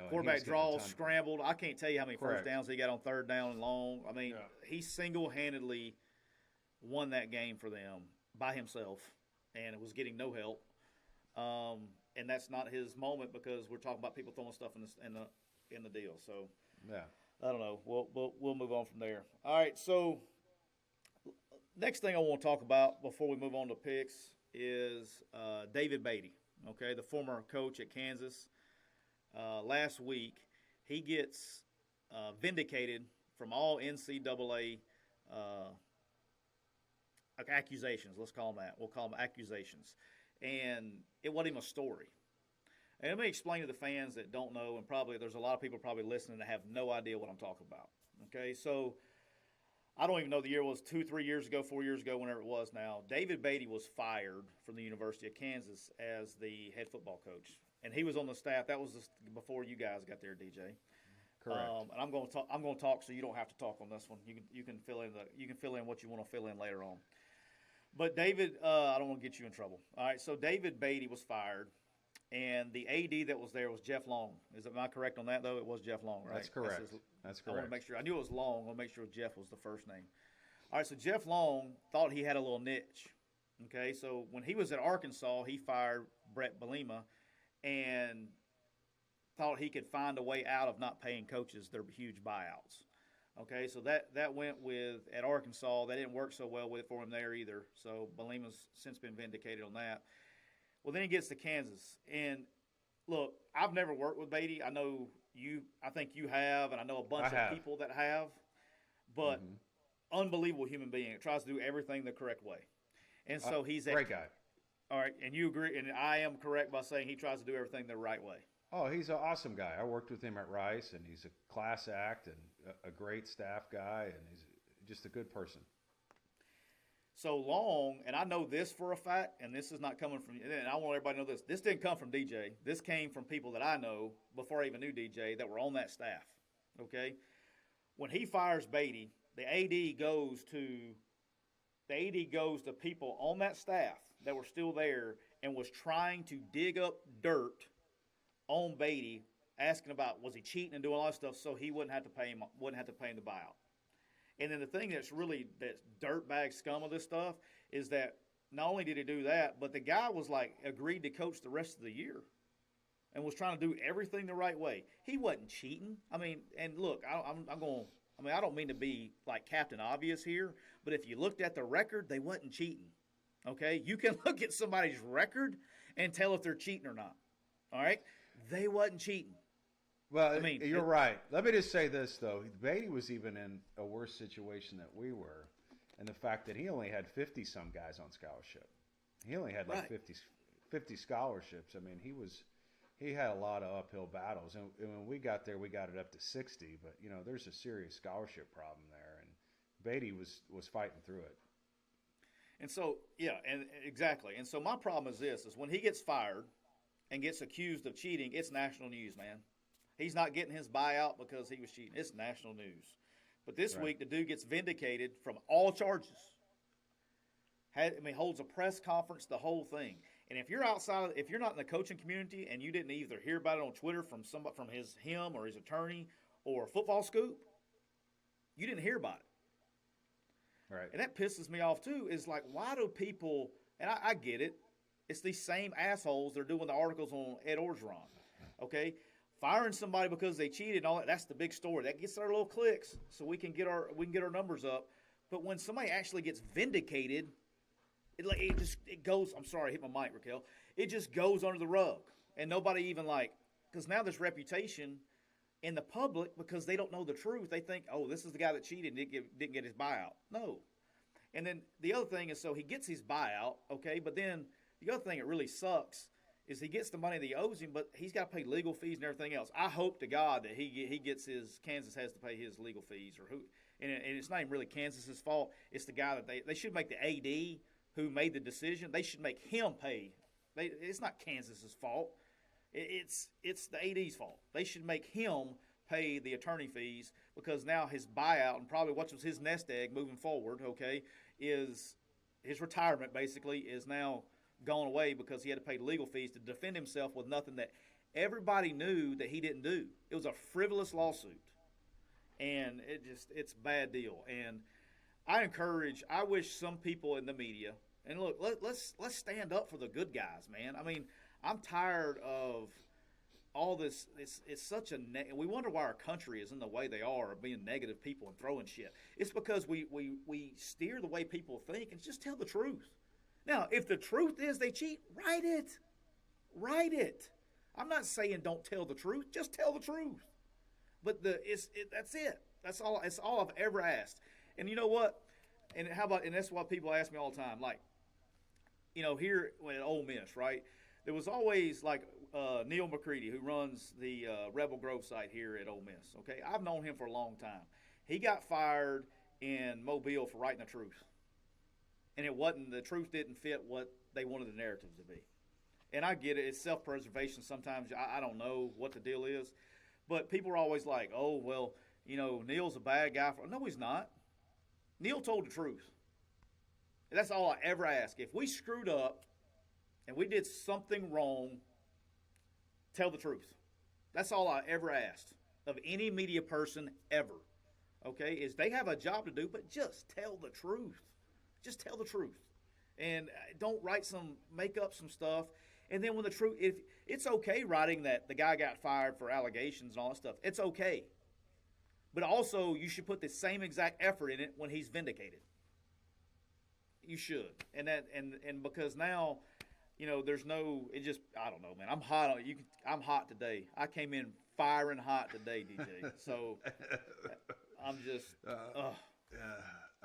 Quarterback draw, scrambled. I can't tell you how many first downs he got on third down and long. I mean, he single-handedly won that game for them by himself, and it was getting no help. And that's not his moment because we're talking about people throwing stuff in the deal. So I don't know. We'll move on from there. All right. So next thing I want to talk about before we move on to picks is David Beaty, okay, the former coach at Kansas. Last week, he gets vindicated from all NCAA accusations. Let's call them that. We'll call them accusations. And it wasn't even a story. And let me explain to the fans that don't know, and probably there's a lot of people probably listening that have no idea what I'm talking about. Okay, so I don't even know the year was 2, 3 years ago, 4 years ago, whenever it was now. David Beaty was fired from the University of Kansas as the head football coach. And he was on the staff. That was before you guys got there, DJ. Correct. And I'm going to talk, so you don't have to talk on this one. You can fill in what you want to fill in later on. But David, I don't want to get you in trouble. All right. So David Beaty was fired, and the AD that was there was Jeff Long. Am I correct on that though? It was Jeff Long, right? That's correct. That's correct. I want to make sure. I knew it was Long. I want to make sure Jeff was the first name. All right. So Jeff Long thought he had a little niche. Okay. So when he was at Arkansas, he fired Brett Bielema and thought he could find a way out of not paying coaches their huge buyouts. Okay, so that went with at Arkansas. That didn't work so well for him there either. So Bielema's since been vindicated on that. Well, then he gets to Kansas. And, look, I've never worked with Beatty. I know I think you have, and I know a bunch of people that have. But unbelievable human being. Tries to do everything the correct way. And so he's great guy. All right, and you agree, and I am correct by saying he tries to do everything the right way. Oh, he's an awesome guy. I worked with him at Rice, and he's a class act and a great staff guy, and he's just a good person. So Long, and I know this for a fact, and this is not coming from, and I want everybody to know this. This didn't come from DJ. This came from people that I know before I even knew DJ that were on that staff. Okay, when he fires Beatty, the AD goes to people on that staff that were still there and was trying to dig up dirt on Beatty, asking about was he cheating and doing all that stuff, so he wouldn't have to pay him the buyout. And then the thing that's dirtbag scum of this stuff is that not only did he do that, but the guy was like agreed to coach the rest of the year and was trying to do everything the right way. He wasn't cheating. I mean, and look, I don't mean to be like Captain Obvious here, but if you looked at the record, they wasn't cheating. Okay? You can look at somebody's record and tell if they're cheating or not. All right? They wasn't cheating. Well, you're right. Let me just say this, though. Beatty was even in a worse situation than we were, and the fact that he only had 50-some guys on scholarship. He only had like 50 scholarships. I mean, he had a lot of uphill battles, and when we got there, we got it up to 60. But there's a serious scholarship problem there, and Beatty was fighting through it. And so, yeah, and exactly. And so my problem is this: is when he gets fired and gets accused of cheating, it's national news, man. He's not getting his buyout because he was cheating. It's national news. But this week, the dude gets vindicated from all charges. Holds a press conference, the whole thing. And if you're if you're not in the coaching community and you didn't either hear about it on Twitter from somebody, from him or his attorney or Football Scoop, you didn't hear about it. Right. And that pisses me off too. Is like, why do people? And I get it. It's these same assholes that are doing the articles on Ed Orgeron. Okay. Firing somebody because they cheated and all that—that's the big story. That gets our little clicks, so we can get our numbers up. But when somebody actually gets vindicated, it goes. I'm sorry, I hit my mic, Raquel. It just goes under the rug, and nobody even because now there's reputation in the public because they don't know the truth. They think, oh, this is the guy that cheated and didn't get his buyout. No. And then the other thing is, so he gets his buyout, okay. But then the other thing that really sucks is he gets the money that he owes him, but he's got to pay legal fees and everything else. I hope to God that he gets Kansas has to pay his legal fees, and it's not even really Kansas's fault. It's the guy that they should make the AD who made the decision. They should make him pay. It's not Kansas's fault. It's the AD's fault. They should make him pay the attorney fees because now his buyout and probably what was his nest egg moving forward, okay, is his retirement basically is now gone away because he had to pay legal fees to defend himself with nothing that everybody knew that he didn't do. It was a frivolous lawsuit, and it's a bad deal. And I wish some people in the media, and look, let's stand up for the good guys, man. I mean, I'm tired of all this. It's such we wonder why our country is in the way they are of being negative people and throwing shit. It's because we steer the way people think and just tell the truth. Now, if the truth is they cheat, write it. Write it. I'm not saying don't tell the truth. Just tell the truth. But that's it. That's all. It's all I've ever asked. And you know what? And that's what people ask me all the time. Like, here at Ole Miss, right? There was always Neil McCready, who runs the Rebel Grove site here at Ole Miss. Okay, I've known him for a long time. He got fired in Mobile for writing the truth. And the truth didn't fit what they wanted the narrative to be. And I get it. It's self-preservation. Sometimes I don't know what the deal is. But people are always like, oh, well, Neil's a bad guy. No, he's not. Neil told the truth. And that's all I ever ask. If we screwed up and we did something wrong, tell the truth. That's all I ever asked of any media person ever. Okay? Is they have a job to do, but just tell the truth. Just tell the truth, and don't make up some stuff. And then when the truth, if it's okay writing that the guy got fired for allegations and all that stuff, it's okay. But also, you should put the same exact effort in it when he's vindicated. You should, and because now, there's no. I don't know, man. I'm hot on you. I'm hot today. I came in firing hot today, DJ. So I'm just.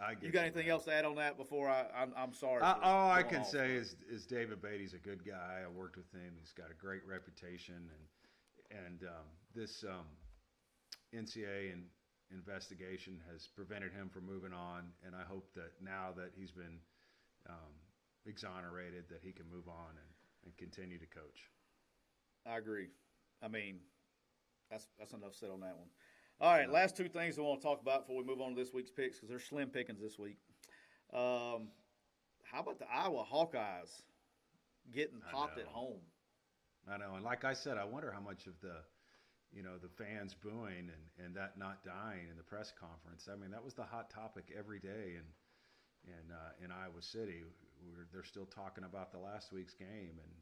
I get you got anything else to add on that before I'm sorry? All I can say is David Beaty's a good guy. I worked with him. He's got a great reputation, and this NCAA investigation has prevented him from moving on. And I hope that now that he's been exonerated, that he can move on and continue to coach. I agree. I mean, that's enough said on that one. All right, last two things I want to talk about before we move on to this week's picks, because they're slim pickings this week. How about the Iowa Hawkeyes getting popped at home? I know, and like I said, I wonder how much of the fans booing and that not dying in the press conference. I mean, that was the hot topic every day in Iowa City. They're still talking about the last week's game, and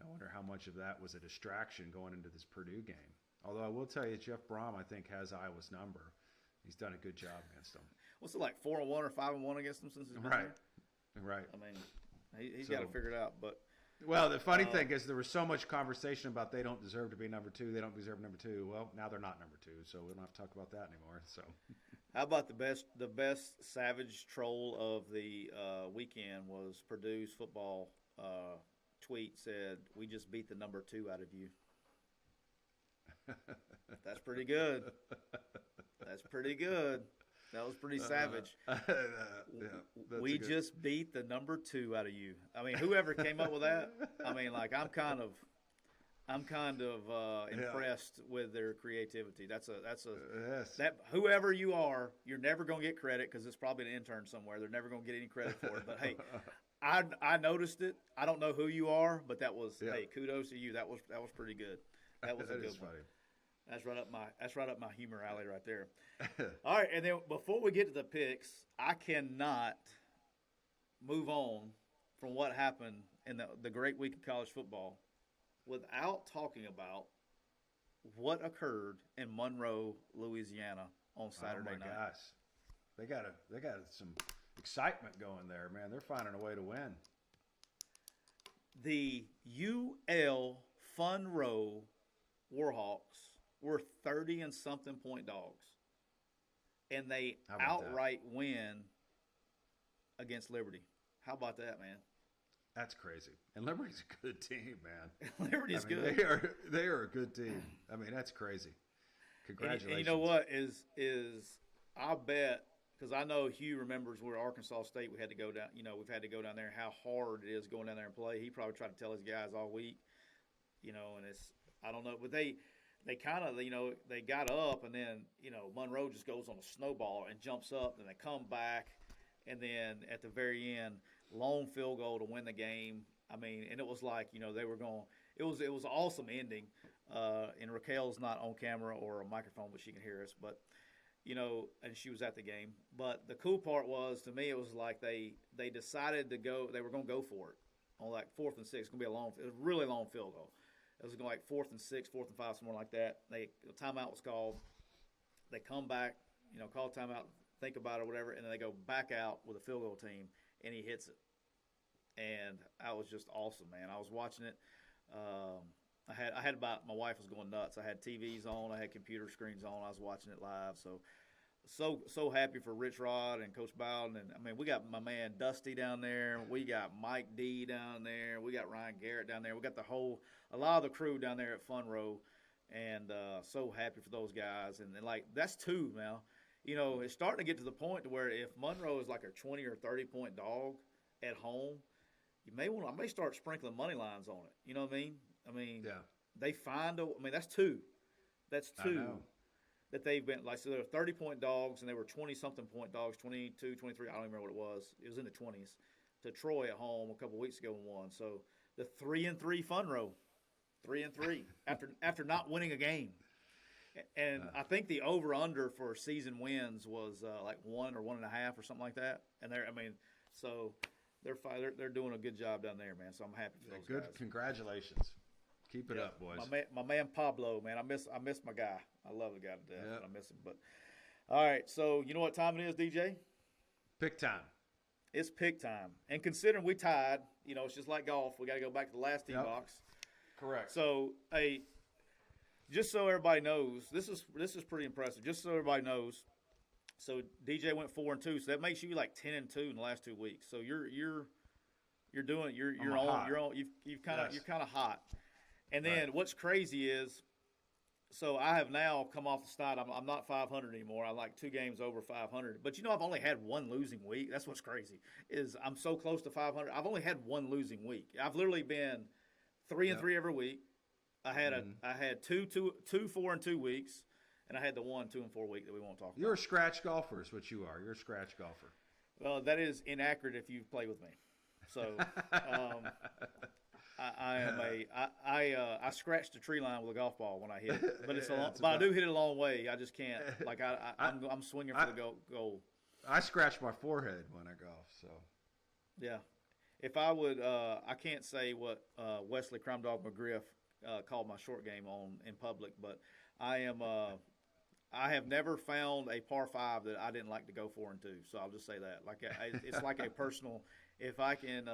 I wonder how much of that was a distraction going into this Purdue game. Although I will tell you, Jeff Brom, I think, has Iowa's number. He's done a good job against them. What's it like, 4-1 or 5-1 against them since he's been there? Right. I mean, he's got to figure it out. But well, the funny thing is there was so much conversation about they don't deserve to be number 2. They don't deserve number 2. Well, now they're not number 2, so we don't have to talk about that anymore. So, how about the best savage troll of the weekend was Purdue's football tweet said, "We just beat the number 2 out of you." That's pretty good. That's pretty good. That was pretty savage. We just beat the number 2 out of you. I mean, whoever came up with that, I mean, like, I'm kind of impressed with their creativity. That whoever you are, you're never going to get credit because it's probably an intern somewhere. They're never going to get any credit for it. But hey, I noticed it. I don't know who you are, but hey, kudos to you. That was pretty good. That was a good one. Funny. That's right up my humor alley right there. All right, and then before we get to the picks, I cannot move on from what happened in the great week of college football without talking about what occurred in Monroe, Louisiana on Saturday night. Oh my gosh, they got some excitement going there, man. They're finding a way to win. The UL Funroe Warhawks were 30-and-something point dogs, and they outright win against Liberty. How about that, man? That's crazy. And Liberty's a good team, man. Liberty's good. They are a good team. I mean, that's crazy. Congratulations. And you know what is I bet, because I know Hugh remembers where Arkansas State we had to go down. We've had to go down there. How hard it is going down there and play. He probably tried to tell his guys all week. And it's, I don't know, but they kind of, they got up, and then, Monroe just goes on a snowball and jumps up, and they come back, and then at the very end, long field goal to win the game. I mean, and it was like, they were going. It was an awesome ending. And Raquel's not on camera or a microphone, but she can hear us. But and she was at the game. But the cool part was, to me, it was like they decided to go. They were going to go for it on like 4th and 6. It's going to be a really long field goal. It was going like 4th and 6, 4th and 5, somewhere like that. The timeout was called. They come back, call timeout, think about it, whatever, and then they go back out with a field goal team, and he hits it. And that was just awesome, man. I was watching it. I had about, my wife was going nuts. I had TVs on, I had computer screens on. I was watching it live. So happy for Rich Rod and Coach Bowden. And I mean, we got my man Dusty down there. We got Mike D down there. We got Ryan Garrett down there. We got a lot of the crew down there at Funroe, and so happy for those guys. And like, that's 2 now. It's starting to get to the point to where if Monroe is like a 20 or 30 point dog at home, I may start sprinkling money lines on it. You know what I mean? Yeah. They find that's 2. That's 2 that they've been, like, so they're 30 point dogs, and they were 20 something point dogs, 22, 23. I don't even remember what it was. It was in the 20s to Troy at home a couple weeks ago and won. So the 3-3 Funroe, 3-3 after not winning a game. And I think the over/under for season wins was like 1 or 1.5 or something like that. And so they're doing a good job down there, man. So I'm happy for those guys. Congratulations. Keep it up, boys. My man Pablo, man. I miss my guy. I love the guy to death. Yep. I miss him. But all right, so you know what time it is, DJ? Pick time. It's pick time. And considering we tied, it's just like golf. We got to go back to the last tee box. Correct. So, just so everybody knows, this is pretty impressive. Just so everybody knows, So DJ went 4-2, so that makes you like 10-2 in the last 2 weeks. So you're doing you're on you've kind of Yes. you're kind of hot. And then Right. what's crazy is, so I have now come off the snide. I'm not 500 anymore. I'm like 2 games over 500. But I've only had 1 losing week. That's what's crazy is I'm so close to 500. I've only had 1 losing week. I've literally been 3-3 every week. I had two 4-2 weeks, and I had the 1 2-4 week that we won't talk You're about. a scratch golfer, is what you are. You're a scratch golfer. Well, that is inaccurate if you play with me. So I scratched the tree line with a golf ball when I hit it, but I do hit it a long way. I just can't. Like I'm swinging for the goal. I scratch my forehead when I golf. So Yeah. If I would, I can't say what Wesley Crime Dog McGriff called my short game in public, but I have never found a par 5 that I didn't like to go 4-2. So I'll just say that. It's like a personal. If I can,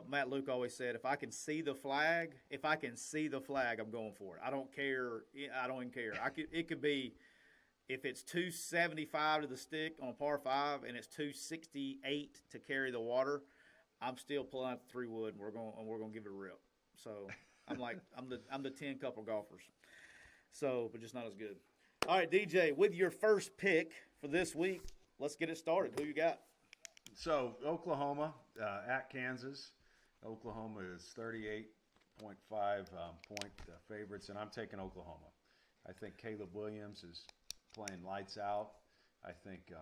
Matt Luke always said, if I can see the flag, I'm going for it. I don't care. I don't even care. It could be, if it's 275 to the stick on a par 5 and it's 268 to carry the water, I'm still pulling out the 3 wood and we're going to give it a rip. So I'm the 10 couple golfers. So, but just not as good. All right, DJ, with your first pick for this week, let's get it started. Who you got? So Oklahoma at Kansas. Oklahoma is 38.5 point favorites, and I'm taking Oklahoma. I think Caleb Williams is playing lights out. I think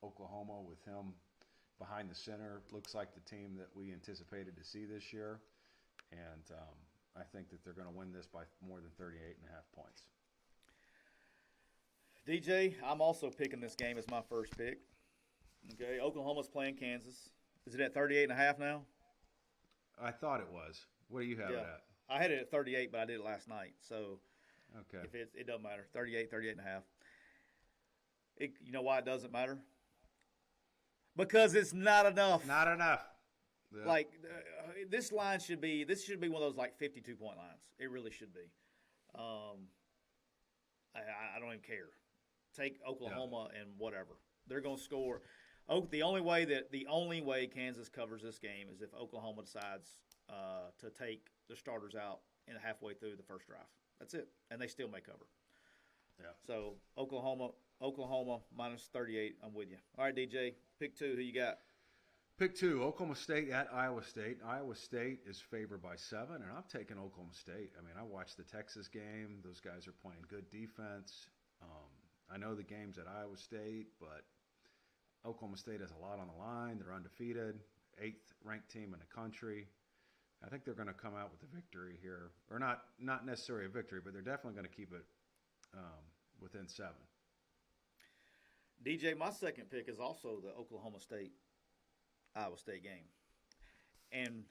Oklahoma, with him behind the center, looks like the team that we anticipated to see this year. And I think that they're going to win this by more than 38.5 points. DJ, I'm also picking this game as my first pick. Okay, Oklahoma's playing Kansas. Is it at 38.5 now? I thought it was. What do you have it at? I had it at 38, but I did it last night. So Okay. if it doesn't matter. 38.5. You know why it doesn't matter? Because it's not enough. Not enough. Yeah. Like this line should be one of those like 52-point lines. It really should be. I don't even care. Take Oklahoma and whatever. They're going to score. The only way Kansas covers this game is if Oklahoma decides to take the starters out halfway through the first drive. That's it, and they still may cover. Yeah. So Oklahoma minus 38. I'm with you. All right, DJ, pick 2. Who you got? Pick 2, Oklahoma State at Iowa State. Iowa State is favored by 7, and I'm taking Oklahoma State. I mean, I watched the Texas game. Those guys are playing good defense. I know the game's at Iowa State, but Oklahoma State has a lot on the line. They're undefeated, 8th ranked team in the country. I think they're going to come out with a victory here, or not necessarily a victory, but they're definitely going to keep it within 7. DJ, my second pick is also the Oklahoma State Iowa State game, and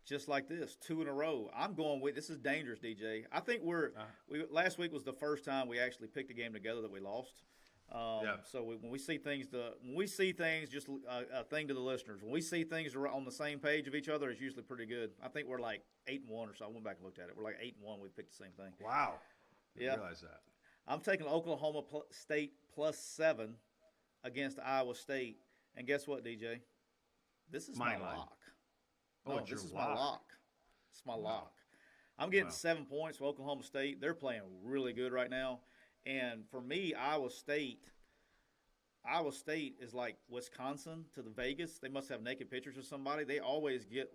just like this, 2 in a row. I'm going with this is dangerous, DJ. I think last week was the first time we actually picked a game together that we lost. So when we see things, just a thing to the listeners. When we see things on the same page of each other, it's usually pretty good. I think we're like 8-1 or so. I went back and looked at it. We're like 8-1. We picked the same thing. Wow. Yeah. I realize that. I'm taking Oklahoma State plus 7 against Iowa State, and guess what, DJ? This is my lock. No, this is my lock. It's my lock. I'm getting 7 points for Oklahoma State. They're playing really good right now. And for me, Iowa State is like Wisconsin to the Vegas. They must have naked pictures of somebody. They always get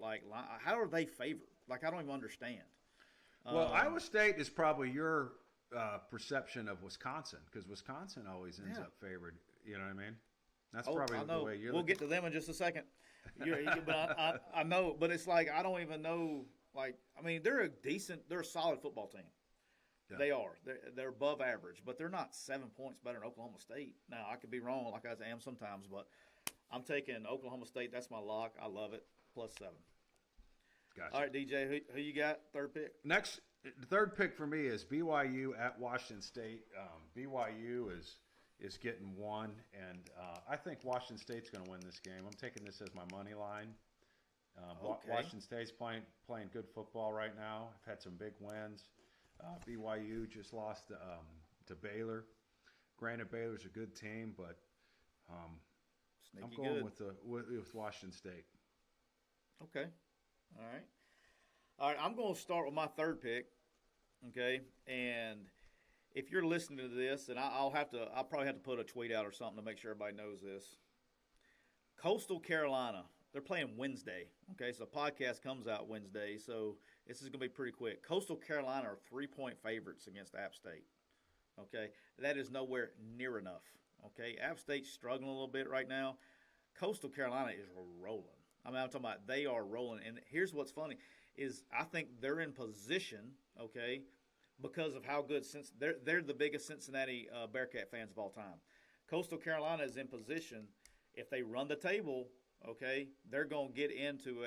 how are they favored? Like, I don't even understand. Well, Iowa State is probably your perception of Wisconsin, because Wisconsin always ends up favored. You know what I mean? That's probably the way you're. We'll get to them in just a second. But I know, but it's like I don't even know. Like, I mean, they're a solid football team. Yeah. They are. They're above average, but they're not 7 points better than Oklahoma State. Now, I could be wrong, like I am sometimes, but I'm taking Oklahoma State. That's my lock. I love it. Plus 7. Gotcha. All right, DJ, who you got? Third pick. Next, the third pick for me is BYU at Washington State. BYU is getting 1, and I think Washington State's going to win this game. I'm taking this as my money line. Okay. Washington State's playing good football right now. I've had some big wins. BYU just lost to Baylor. Granted, Baylor's a good team, but I'm Sneaky going good. with Washington State. Okay. All right, I'm going to start with my third pick, okay? And if you're listening to this, and I'll probably have to put a tweet out or something to make sure everybody knows this. Coastal Carolina, they're playing Wednesday, okay? So the podcast comes out Wednesday, so this is going to be pretty quick. Coastal Carolina are 3-point favorites against App State, okay? That is nowhere near enough, okay? App State's struggling a little bit right now. Coastal Carolina is rolling. I'm talking about they are rolling. And here's what's funny is I think they're in position, okay, because of how good they're the biggest Cincinnati Bearcat fans of all time. Coastal Carolina is in position. If they run the table, okay, they're going to get into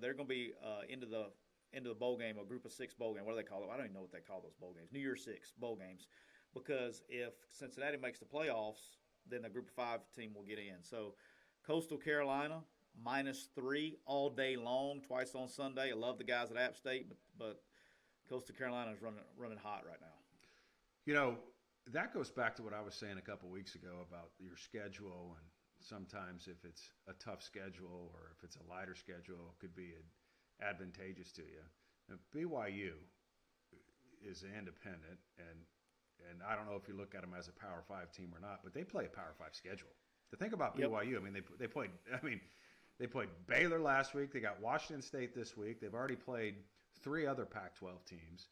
they're going to be into the bowl game, a group of 6 bowl game. What do they call it? I don't even know what they call those bowl games. New Year's 6 bowl games. Because if Cincinnati makes the playoffs, then the group of 5 team will get in. So Coastal Carolina, -3 all day long, twice on Sunday. I love the guys at App State, but Coastal Carolina is running hot right now. You know, that goes back to what I was saying a couple weeks ago about your schedule, and sometimes if it's a tough schedule or if it's a lighter schedule, it could be advantageous to you. Now, BYU is independent, and I don't know if you look at them as a Power 5 team or not, but they play a Power 5 schedule. To think about BYU, I mean, they played Baylor last week. They got Washington State this week. They've already played 3 other Pac-12 teams,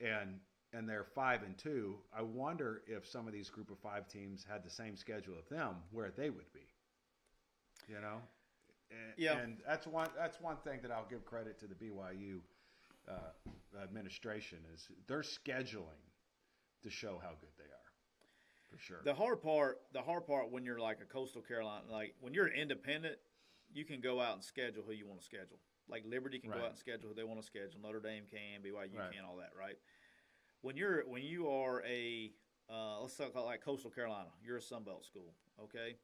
and they're 5-2. I wonder if some of these Group of 5 teams had the same schedule of them, where they would be. You know, and that's one thing that I'll give credit to the BYU administration is they're scheduling to show how good they are. For sure. The hard part when you're like a Coastal Carolina, like when you're independent, you can go out and schedule who you want to schedule. Like Liberty can go out and schedule who they want to schedule. Notre Dame can, BYU can, all that, right? When you are a let's talk about like Coastal Carolina, you're a Sunbelt school, okay?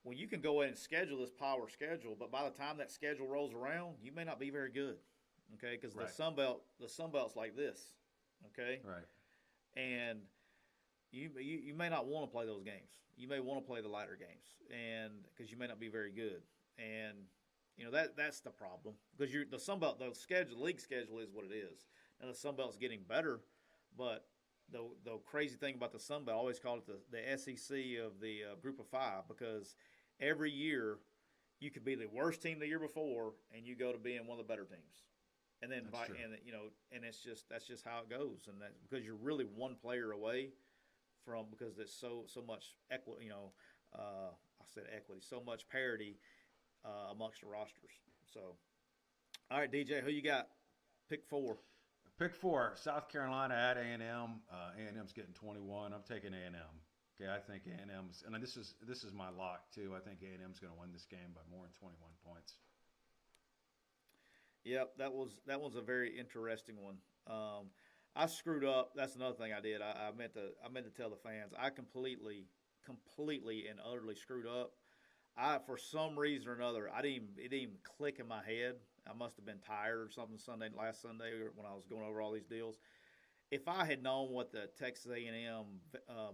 When you can go in and schedule this power schedule, but by the time that schedule rolls around, you may not be very good, okay? Because the Sunbelt's like this, okay? Right. And you may not want to play those games. You may want to play the lighter games, and because you may not be very good. And you know that's the problem because the Sunbelt, the league schedule is what it is. And the Sunbelt's getting better, but the crazy thing about the Sunbelt, I always call it the SEC of the Group of 5 because every year you could be the worst team the year before, and you go to being one of the better teams. And then that's just how it goes, and that because you're really one player away from because there's so much equity, I said equity, so much parity amongst the rosters. So, all right, DJ, who you got? Pick 4. Pick 4, South Carolina at A&M. A&M's getting 21. I'm taking A&M. Okay, I think A&M's, and this is my lock too. I think A&M's going to win this game by more than 21 points. Yep, that was a very interesting one. I screwed up. That's another thing I did. I meant to tell the fans. I completely and utterly screwed up. For some reason or another, it didn't even click in my head. I must have been tired or something last Sunday when I was going over all these deals. If I had known what the Texas A&M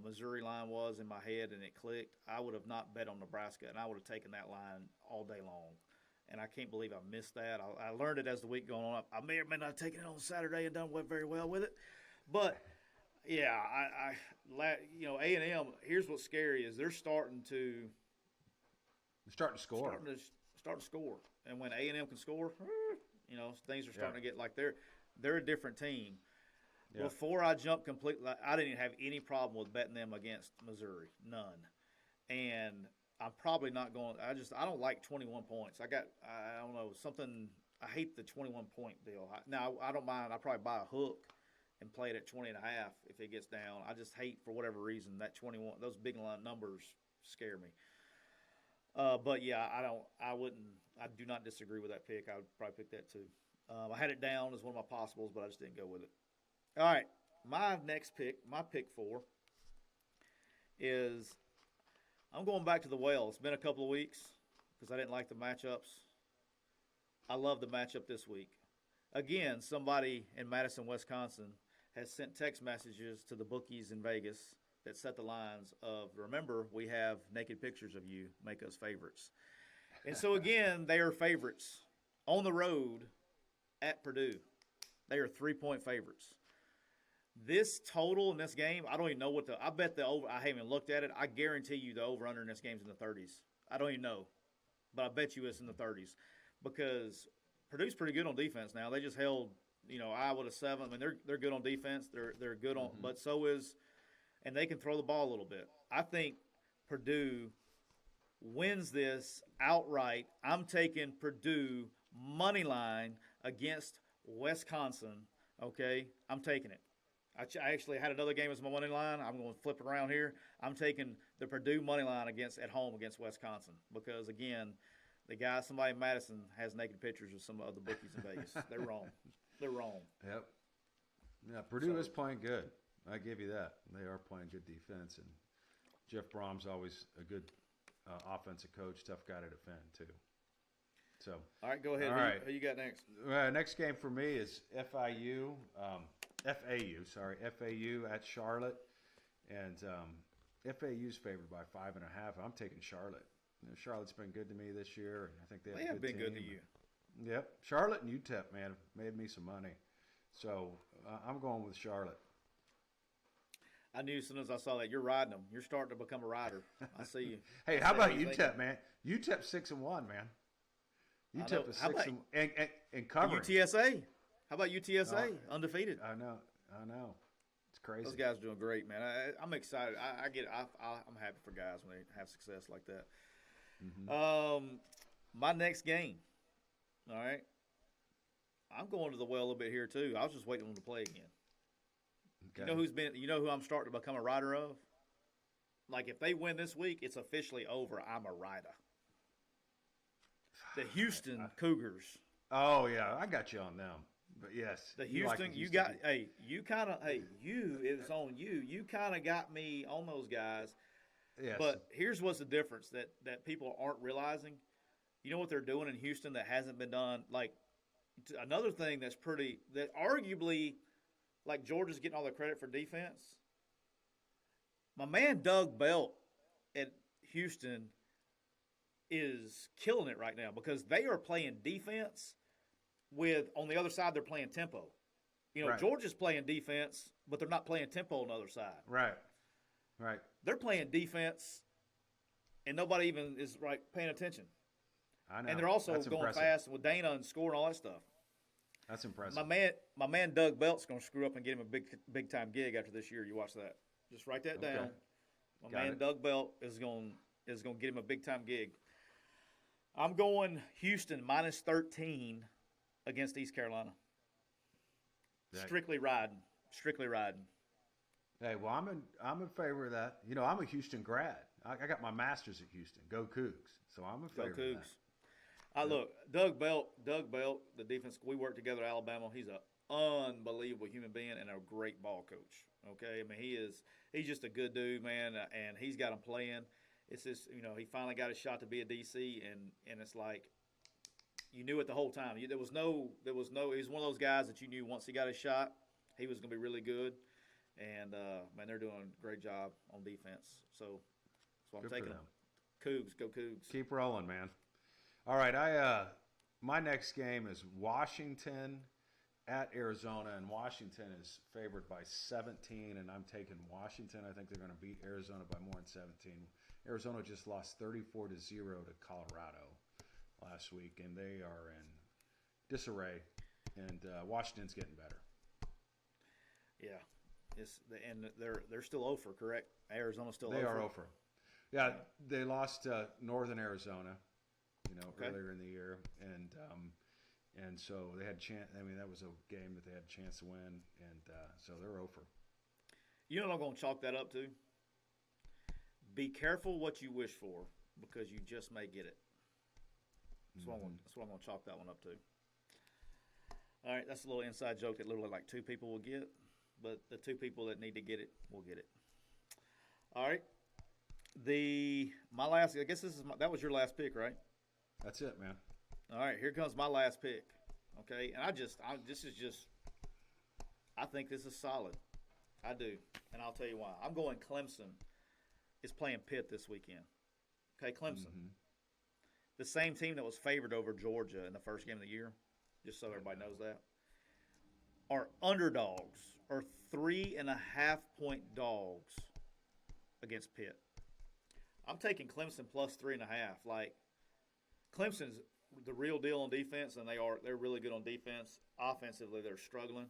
Missouri line was in my head and it clicked, I would have not bet on Nebraska, and I would have taken that line all day long. And I can't believe I missed that. I learned it as the week going on. I may or may not have taken it on Saturday and done very well with it. But, yeah, A&M, here's what's scary is they're starting to score. Starting to score. And when A&M can score, things are starting to get like they're a different team. Yeah. Before I jumped completely, I didn't have any problem with betting them against Missouri. None. And I'm probably not going. I don't like 21 points. I don't know something. I hate the 21-point deal. Now I don't mind. I probably buy a hook and play it at 20.5 if it gets down. I just hate for whatever reason that 21. Those big line numbers scare me. But yeah, I wouldn't. I do not disagree with that pick. I would probably pick that too. I had it down as one of my possibles, but I just didn't go with it. All right, my next pick, my pick 4, is. I'm going back to the Whale. It's been a couple of weeks because I didn't like the matchups. I love the matchup this week. Again, somebody in Madison, Wisconsin has sent text messages to the bookies in Vegas that set the lines of, remember, we have naked pictures of you, make us favorites. And so, again, they are favorites on the road at Purdue. They are 3-point favorites. This total in this game, I don't even know I bet the over, I haven't even looked at it. I guarantee you the over-under in this game is in the 30s. I don't even know, but I bet you it's in the 30s because Purdue's pretty good on defense now. They just held, Iowa to 7. I mean, they're good on defense. They're good on, but so is, and they can throw the ball a little bit. I think Purdue wins this outright. I'm taking Purdue money line against Wisconsin. Okay, I'm taking it. I actually had another game as my money line. I'm going to flip it around here. I'm taking the Purdue money line at home against Wisconsin because, again, somebody in Madison has naked pictures of some of the bookies in Vegas. They're wrong. They're wrong. Yep. Yeah, Purdue is playing good. I give you that. They are playing good defense, and Jeff Brom's always a good offensive coach, tough guy to defend too. So, all right, go ahead. All right. Who you got next? Next game for me is FAU at Charlotte, and FAU's favored by 5.5. I'm taking Charlotte. Charlotte's been good to me this year, and I think they have a good been team. good to you. Yep, Charlotte and UTEP, man, have made me some money, so I'm going with Charlotte. I knew as soon as I saw that you're riding them. You're starting to become a rider. I see you. Hey, how about UTEP, man? UTEP 6-1, man. UTEP is 6 and covering. UTSA. How about UTSA? Undefeated. I know. It's crazy. Those guys are doing great, man. I'm excited. I'm happy for guys when they have success like that. Mm-hmm. My next game. All right. I'm going to the well a little bit here too. I was just waiting on them to play again. Okay. You know who I'm starting to become a rider of? Like if they win this week, it's officially over. I'm a rider. The Houston Cougars. Oh yeah, I got you on them. But yes, the Houston. It was on you. You kind of got me on those guys. Yes. But here's what's the difference that people aren't realizing. You know what they're doing in Houston that hasn't been done? Like another thing that arguably, like Georgia's getting all the credit for defense. My man Doug Belt at Houston is killing it right now because they are playing defense with, on the other side, they're playing tempo. Right. Georgia's playing defense, but they're not playing tempo on the other side. Right. They're playing defense, and nobody even is paying attention. I know. And they're also That's going impressive. fast with Dana and scoring all that stuff. That's impressive. My man Doug Belt's going to screw up and get him a big time gig after this year. You watch that. Just write that down. Doug Belt is going to get him a big time gig. I'm going Houston minus 13 against East Carolina. Strictly riding. Hey, well, I'm in favor of that. I'm a Houston grad. I got my master's at Houston. Go Cougs. So I'm in favor of that. Look, Doug Belt, the defense, we worked together at Alabama. He's an unbelievable human being and a great ball coach. Okay, I mean he's just a good dude, man, and he's got him playing. It's just he finally got a shot to be a DC, and it's like you knew it the whole time. There was no. He's one of those guys that you knew once he got a shot, he was going to be really good. And man, they're doing a great job on defense. So that's why I'm taking them. Cougs, go Cougs. Keep rolling, man. All right, my next game is Washington at Arizona, and Washington is favored by 17, and I'm taking Washington. I think they're going to beat Arizona by more than 17. Arizona just lost 34-0 to Colorado last week, and they are in disarray, and Washington's getting better. Yeah, and they're still 0-for, correct? Arizona's still 0-for. They are 0-for. Yeah, they lost Northern Arizona, earlier in the year, and so they had a chance. I mean, that was a game that they had a chance to win, and so they're 0-for. You know what I'm going to chalk that up to? Be careful what you wish for because you just may get it. That's what I'm going to chalk that one up to. All right, that's a little inside joke that literally like 2 people will get, but the 2 people that need to get it will get it. All right. I guess that was your last pick, right? That's it, man. All right, here comes my last pick. Okay, and I think this is solid. I do, and I'll tell you why. I'm going Clemson is playing Pitt this weekend. Okay, Clemson. Mm-hmm. The same team that was favored over Georgia in the first game of the year, just so everybody knows that, are underdogs, or 3.5-point dogs against Pitt. I'm taking Clemson plus 3.5. Like, Clemson's the real deal on defense, and they're really good on defense. Offensively, they're struggling.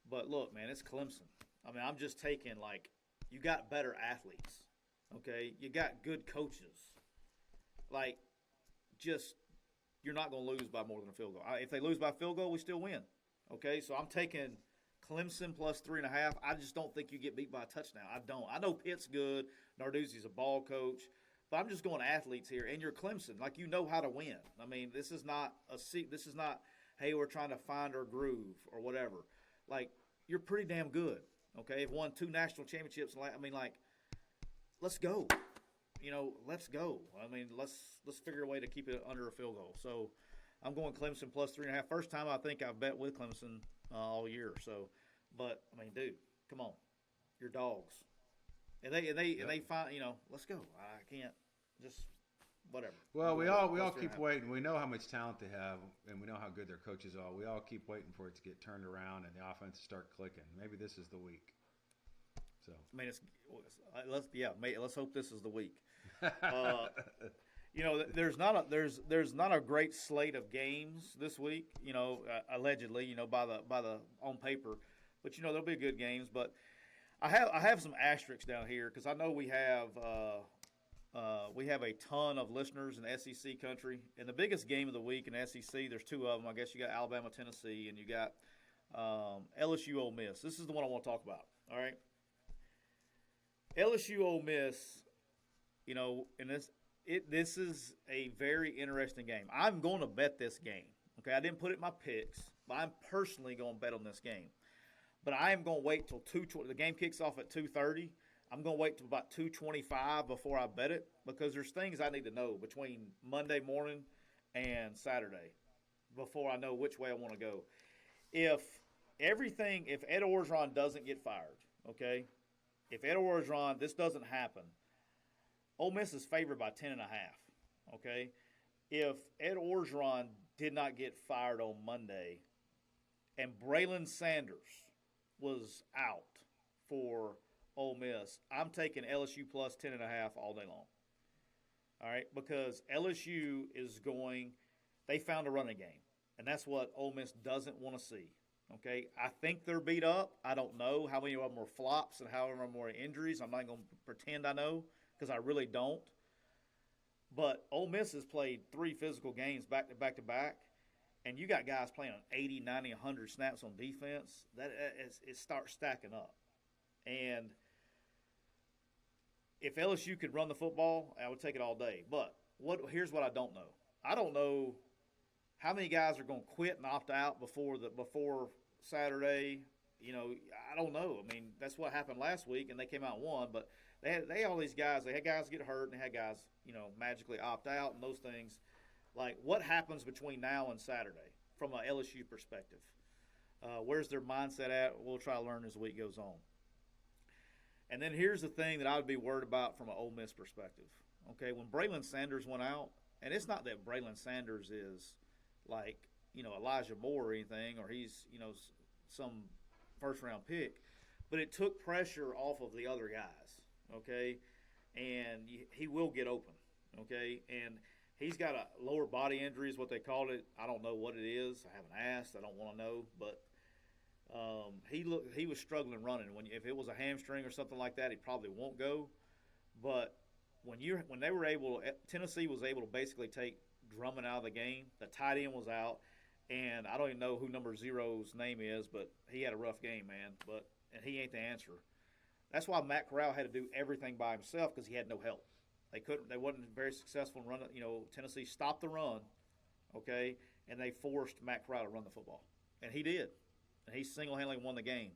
But look, man, it's Clemson. I mean, I'm just taking, like, you got better athletes, okay? You got good coaches. Like, just you're not going to lose by more than a field goal. If they lose by a field goal, we still win, okay? So I'm taking Clemson plus 3.5. I just don't think you get beat by a touchdown. I don't. I know Pitt's good. Narduzzi's a ball coach. But I'm just going athletes here, and you're Clemson. Like, you know how to win. I mean, this is not, hey, we're trying to find our groove or whatever. Like, you're pretty damn good, okay? You've won 2 national championships. I mean, like, let's go. Let's go. I mean, let's figure a way to keep it under a field goal. So I'm going Clemson plus 3.5. First time I think I've bet with Clemson all year. So, but I mean, dude, come on, you're dogs, and they find let's go. I can't just whatever. Well, we all keep waiting. We know how much talent they have, and we know how good their coaches are. We all keep waiting for it to get turned around and the offense to start clicking. Maybe this is the week. So I mean, let's hope this is the week. There's not a great slate of games this week. Allegedly, by the on paper, but there'll be good games. But I have some asterisks down here because I know we have a ton of listeners in SEC country, and the biggest game of the week in SEC. There's 2 of them. I guess you got Alabama, Tennessee, and you got LSU, Ole Miss. This is the one I want to talk about. All right, LSU, Ole Miss. And this is a very interesting game. I'm going to bet this game. Okay, I didn't put it in my picks, but I'm personally going to bet on this game. But I am going to wait till 2:20. The game kicks off at 2:30. I'm going to wait till about 2:25 before I bet it because there's things I need to know between Monday morning and Saturday before I know which way I want to go. If Ed Orgeron doesn't get fired, okay, if Ed Orgeron, this doesn't happen, Ole Miss is favored by 10.5, okay? If Ed Orgeron did not get fired on Monday and Braylon Sanders was out for Ole Miss, I'm taking LSU plus 10.5 all day long, all right? Because LSU they found a running game, and that's what Ole Miss doesn't want to see, okay? I think they're beat up. I don't know how many of them were flops and how many of them were injuries. I'm not going to pretend I know, because I really don't. But Ole Miss has played 3 physical games back to back, and you got guys playing on 80, 90, 100 snaps on defense. It starts stacking up. And if LSU could run the football, I would take it all day. But here's what I don't know. I don't know how many guys are going to quit and opt out before Saturday. I don't know. I mean, that's what happened last week, and they came out and won, but they had all these guys. They had guys get hurt, and they had guys, magically opt out and those things. Like, what happens between now and Saturday from an LSU perspective? Where's their mindset at? We'll try to learn as the week goes on. And then here's the thing that I would be worried about from an Ole Miss perspective. Okay, when Braylon Sanders went out, and it's not that Braylon Sanders is like, Elijah Moore or anything, or he's, some first-round pick, but it took pressure off of the other guys, okay? And he will get open, okay? And he's got a lower body injury is what they called it. I don't know what it is. I haven't asked. I don't want to know. But he was struggling running. If it was a hamstring or something like that, he probably won't go. But when they were Tennessee was able to basically take Drummond out of the game. The tight end was out. And I don't even know who number 0's name is, but he had a rough game, man. And he ain't the answer. That's why Matt Corral had to do everything by himself because he had no help. They wasn't very successful in running. Tennessee stopped the run, okay, and they forced Matt Corral to run the football, and he did, and he single-handedly won the game.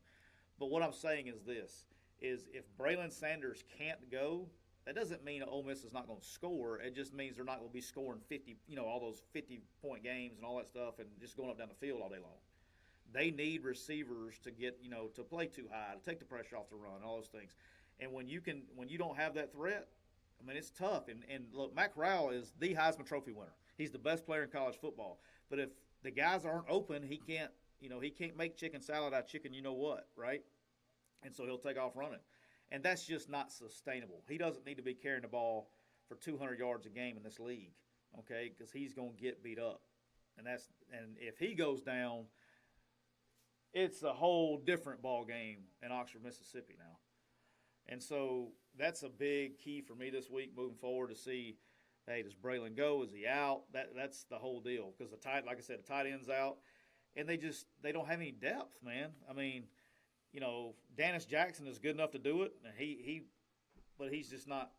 But what I'm saying is this: if Braylon Sanders can't go, that doesn't mean Ole Miss is not going to score. It just means they're not going to be scoring 50, all those 50-point games and all that stuff, and just going up down the field all day long. they need receivers to get, to play too high, to take the pressure off the run, all those things. And when you don't have that threat, I mean, it's tough. And look, Matt Corral is the Heisman Trophy winner. He's the best player in college football. But if the guys aren't open, he can't make chicken salad out of chicken, right? And so he'll take off running. And that's just not sustainable. He doesn't need to be carrying the ball for 200 yards a game in this league, okay? Because he's going to get beat up. And if he goes down, it's a whole different ball game in Oxford, Mississippi now. And so that's a big key for me this week moving forward to see, hey, does Braylon go? Is he out? That's the whole deal. Because like I said, the tight end's out, and they don't have any depth, man. I mean, Dennis Jackson is good enough to do it, and but he's just not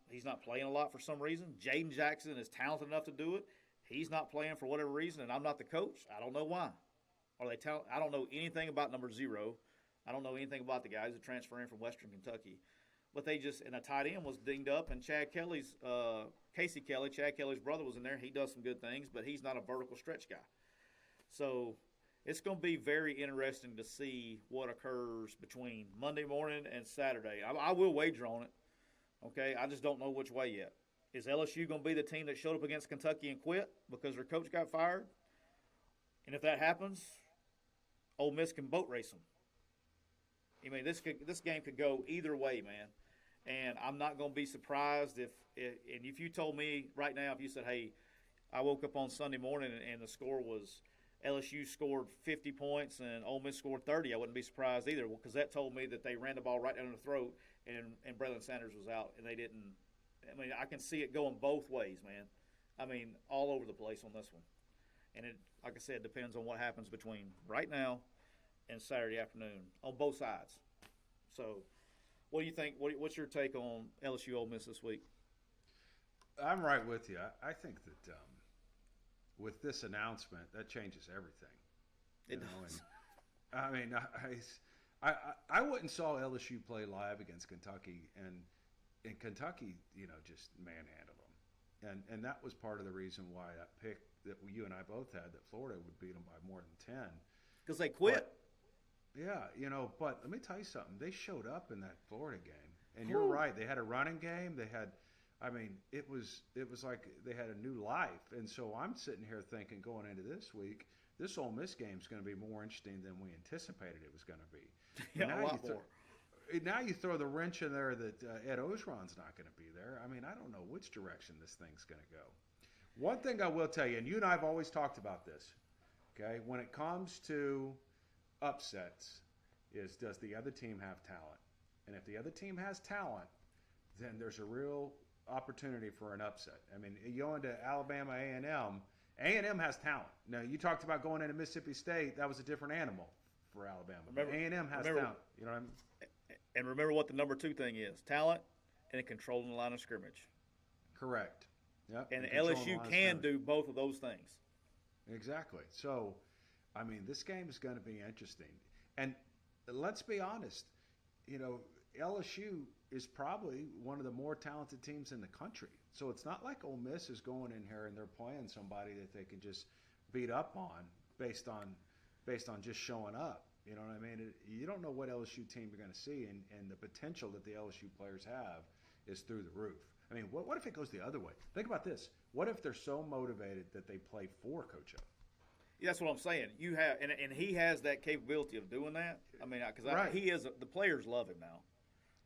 playing a lot for some reason. Jaden Jackson is talented enough to do it. He's not playing for whatever reason, and I'm not the coach. I don't know why. I don't know anything about number 0. I don't know anything about the guys that transfer in from Western Kentucky. But and a tight end was dinged up, and Casey Kelly, Chad Kelly's brother, was in there. He does some good things, but he's not a vertical stretch guy. So it's going to be very interesting to see what occurs between Monday morning and Saturday. I will wager on it, okay? I just don't know which way yet. Is LSU going to be the team that showed up against Kentucky and quit because their coach got fired? And if that happens, Ole Miss can boat race them. I mean, this game could go either way, man. And I'm not going to be surprised if you told me right now, if you said, hey, I woke up on Sunday morning and the score was LSU scored 50 points and Ole Miss scored 30, I wouldn't be surprised either, because that told me that they ran the ball right down the throat and Braylon Sanders was out and they didn't. I mean, I can see it going both ways, man. I mean, all over the place on this one. And it, like I said, depends on what happens between right now and Saturday afternoon on both sides. So, what do you think? What's your take on LSU Ole Miss this week? I'm right with you. I think that with this announcement, that changes everything. It does. And, I mean, I went and saw LSU play live against Kentucky, and Kentucky, just manhandled them. And that was part of the reason why that pick that you and I both had, that Florida would beat them by more than 10. Because they quit. But let me tell you something. They showed up in that Florida game. And you're right. They had a running game. It was like they had a new life. And so I'm sitting here thinking, going into this week, this Ole Miss game is going to be more interesting than we anticipated it was going to be. Yeah, a lot more. Now you throw the wrench in there that Ed Orgeron's not going to be there. I mean, I don't know which direction this thing's going to go. One thing I will tell you, and you and I have always talked about this, okay, when it comes to upsets, is does the other team have talent? And if the other team has talent, then there's a real opportunity for an upset. I mean, you go into Alabama A&M, A&M has talent. Now, you talked about going into Mississippi State. That was a different animal for Alabama. A&M has talent. You know what I mean? And remember what the number 2 thing is: talent and controlling the line of scrimmage. Correct. Yep. And LSU can do both of those things. Exactly. So, I mean, this game is going to be interesting. And let's be honest, LSU is probably one of the more talented teams in the country. So it's not like Ole Miss is going in here and they're playing somebody that they can just beat up on based on just showing up. You know what I mean? You don't know what LSU team you're going to see, and the potential that the LSU players have is through the roof. I mean, what if it goes the other way? Think about this. What if they're so motivated that they play for Coach O? Yeah, that's what I'm saying. You have, and he has that capability of doing that. I mean, because right. The players love him now.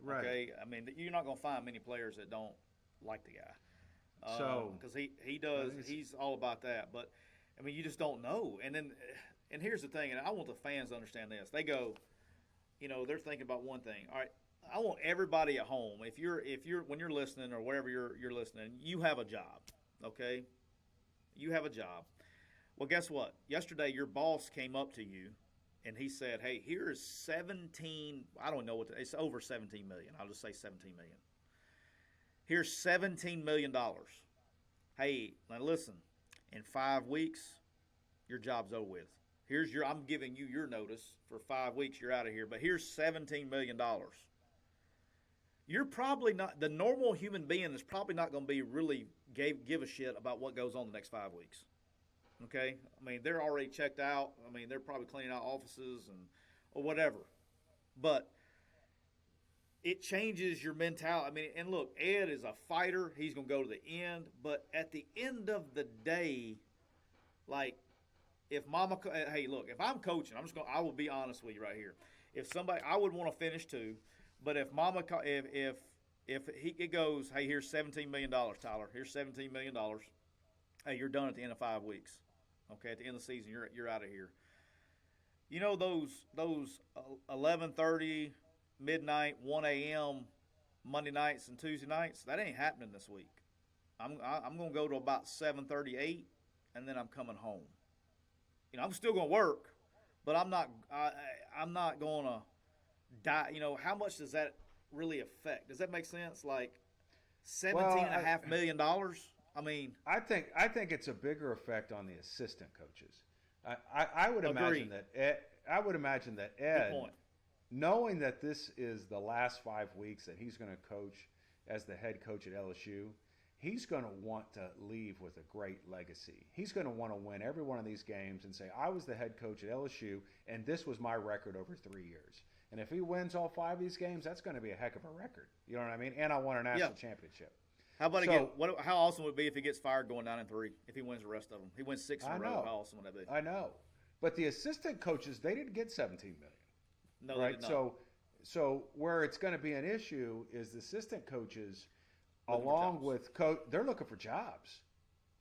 Right. Okay. I mean, you're not going to find many players that don't like the guy. Because he does, he's all about that. But I mean, you just don't know. And here's the thing, and I want the fans to understand this. They go, they're thinking about one thing. All right, I want everybody at home, if you're when you're listening or wherever you're listening, you have a job, okay? You have a job. Well, guess what? Yesterday, your boss came up to you, and he said, hey, here is 17, I don't know it's over 17 million. I'll just say 17 million. Here's $17 million. Hey, now listen, in 5 weeks, your job's over with. I'm giving you your notice for 5 weeks, you're out of here, but here's $17 million. You're probably not, the normal human being is probably not going to be really give a shit about what goes on the next 5 weeks. Okay, I mean they're already checked out. I mean they're probably cleaning out offices or whatever, but it changes your mentality. I mean, and look, Ed is a fighter. He's gonna go to the end, but at the end of the day, like if Mama, hey, look, if I'm coaching, I will be honest with you right here. If somebody, I would want to finish too, but if Mama, if it goes, hey, here's $17 million, Tyler. Here's $17 million. Hey, you're done at the end of 5 weeks. Okay, at the end of the season, you're out of here. You know those 11:30, midnight, 1 a.m. Monday nights and Tuesday nights. That ain't happening this week. I'm gonna go to about 7:38, and then I'm coming home. You know, I'm still gonna work, but I'm not gonna die. You know, how much does that really affect? Does that make sense? Like $17.5 million. I mean, I think it's a bigger effect on the assistant coaches. I would imagine that Ed, knowing that this is the last 5 weeks that he's going to coach as the head coach at LSU, he's going to want to leave with a great legacy. He's going to want to win every one of these games and say, I was the head coach at LSU, and this was my record over 3 years. And if he wins all 5 of these games, that's going to be a heck of a record. You know what I mean? And I won a national championship. How about how awesome would it be if he gets fired going 9-3? If he wins the rest of them, he wins 6 in a row. How awesome would that be? I know, but the assistant coaches, they didn't get $17 million. No, right? They did not. So where it's going to be an issue is the assistant coaches, along with coach, they're looking for jobs.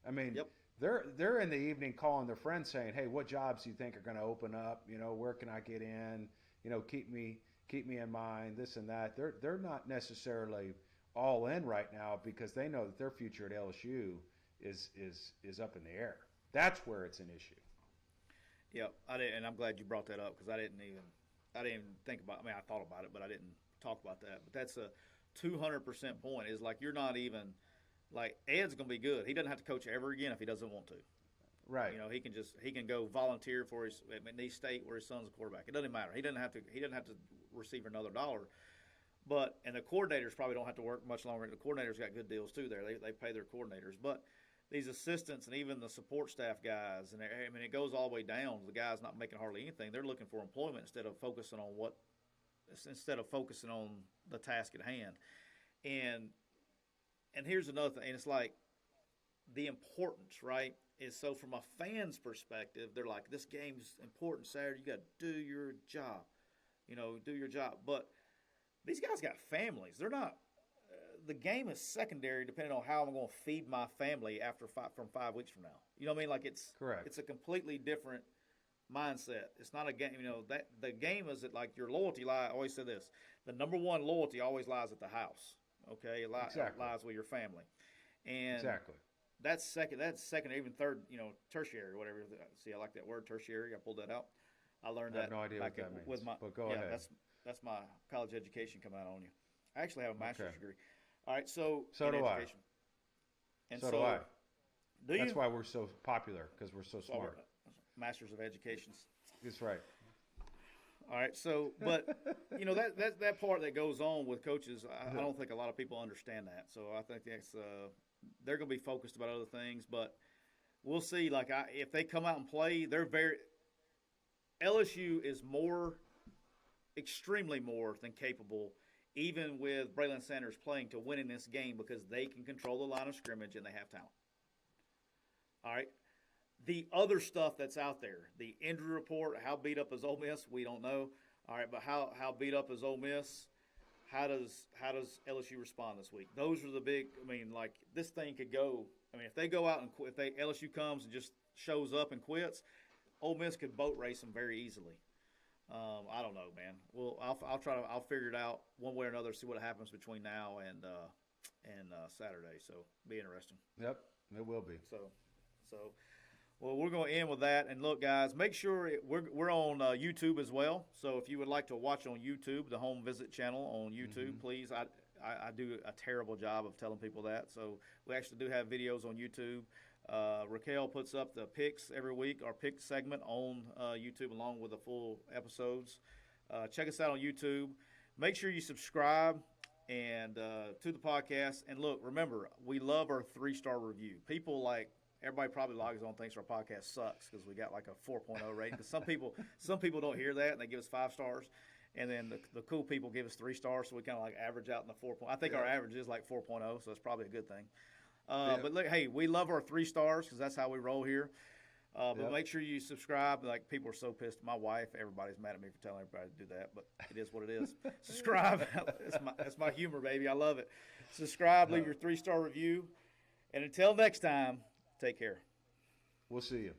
I mean, they're in the evening calling their friends saying, "Hey, what jobs do you think are going to open up? You know, where can I get in? You know, keep me in mind. This and that." They're not necessarily all in right now because they know that their future at LSU is up in the air. That's where it's an issue. Yeah, and I'm glad you brought that up because I didn't even think about. I mean, I thought about it, but I didn't talk about that. But that's a 200% point. Is like you're not even like Ed's going to be good. He doesn't have to coach ever again if he doesn't want to. Right. You know, he can go volunteer for his at McNeese State where his son's a quarterback. It doesn't matter. He doesn't have to receive another dollar. And the coordinators probably don't have to work much longer. The coordinators got good deals too there. They pay their coordinators. But these assistants and even the support staff guys, and I mean, it goes all the way down. The guys not making hardly anything. They're looking for employment instead of focusing on the task at hand. And here's another thing. And it's like the importance, right? Is so from a fan's perspective, they're like, this game's important Saturday. You got to do your job. You know, do your job. But these guys got families. They're not. The game is secondary depending on how I'm going to feed my family from 5 weeks from now. You know what I mean? Like it's correct. It's a completely different mindset. It's not a game. You know that the game is that like your loyalty lies. I always say this: the number one loyalty always lies at the house. Okay, it lies with your family, and that's second, or even third. You know, tertiary or whatever. See, I like that word, tertiary. I pulled that out. I learned that. I have no idea what that means. But go ahead. That's my college education coming out on you. I actually have a master's degree. All right, so do education. I. And so do I. That's why we're so popular, because we're so smart. Masters of Education. That's right. All right, so but you know that part that goes on with coaches, I don't think a lot of people understand that. So I think that's they're going to be focused about other things, but we'll see. Like if they come out and play, LSU is extremely more than capable, even with Braylon Sanders playing, to winning this game because they can control the line of scrimmage and they have talent. All right. The other stuff that's out there, the injury report, how beat up is Ole Miss, we don't know. All right, but how beat up is Ole Miss? How does LSU respond this week? Those are the big. I mean, like this thing could go. I mean, if they go out and if LSU comes and just shows up and quits, Ole Miss could boat race them very easily. I don't know, man. Well, I'll figure it out one way or another. See what happens between now and Saturday. So be interesting. Yep, it will be. So. Well, we're going to end with that. And look, guys, make sure we're on YouTube as well. So if you would like to watch on YouTube, the Home Visit channel on YouTube, please. I do a terrible job of telling people that. So we actually do have videos on YouTube. Raquel puts up the picks every week, our pick segment on YouTube along with the full episodes. Check us out on YouTube. Make sure you subscribe and to the podcast. And look, remember, we love our 3-star review. People everybody probably logs on thinks our podcast sucks because we got like a 4.0 rating. Because some people don't hear that and they give us 5 stars, and then the cool people give us 3 stars, so we kind of like average out in the 4. I think our average is like 4.0, so it's probably a good thing. But look, hey, we love our 3 stars because that's how we roll here. But make sure you subscribe. Like, people are so pissed. My wife, everybody's mad at me for telling everybody to do that, but it is what it is. Subscribe. That's my humor, baby. I love it. Subscribe. Leave your 3-star review. And until next time, take care. We'll see you.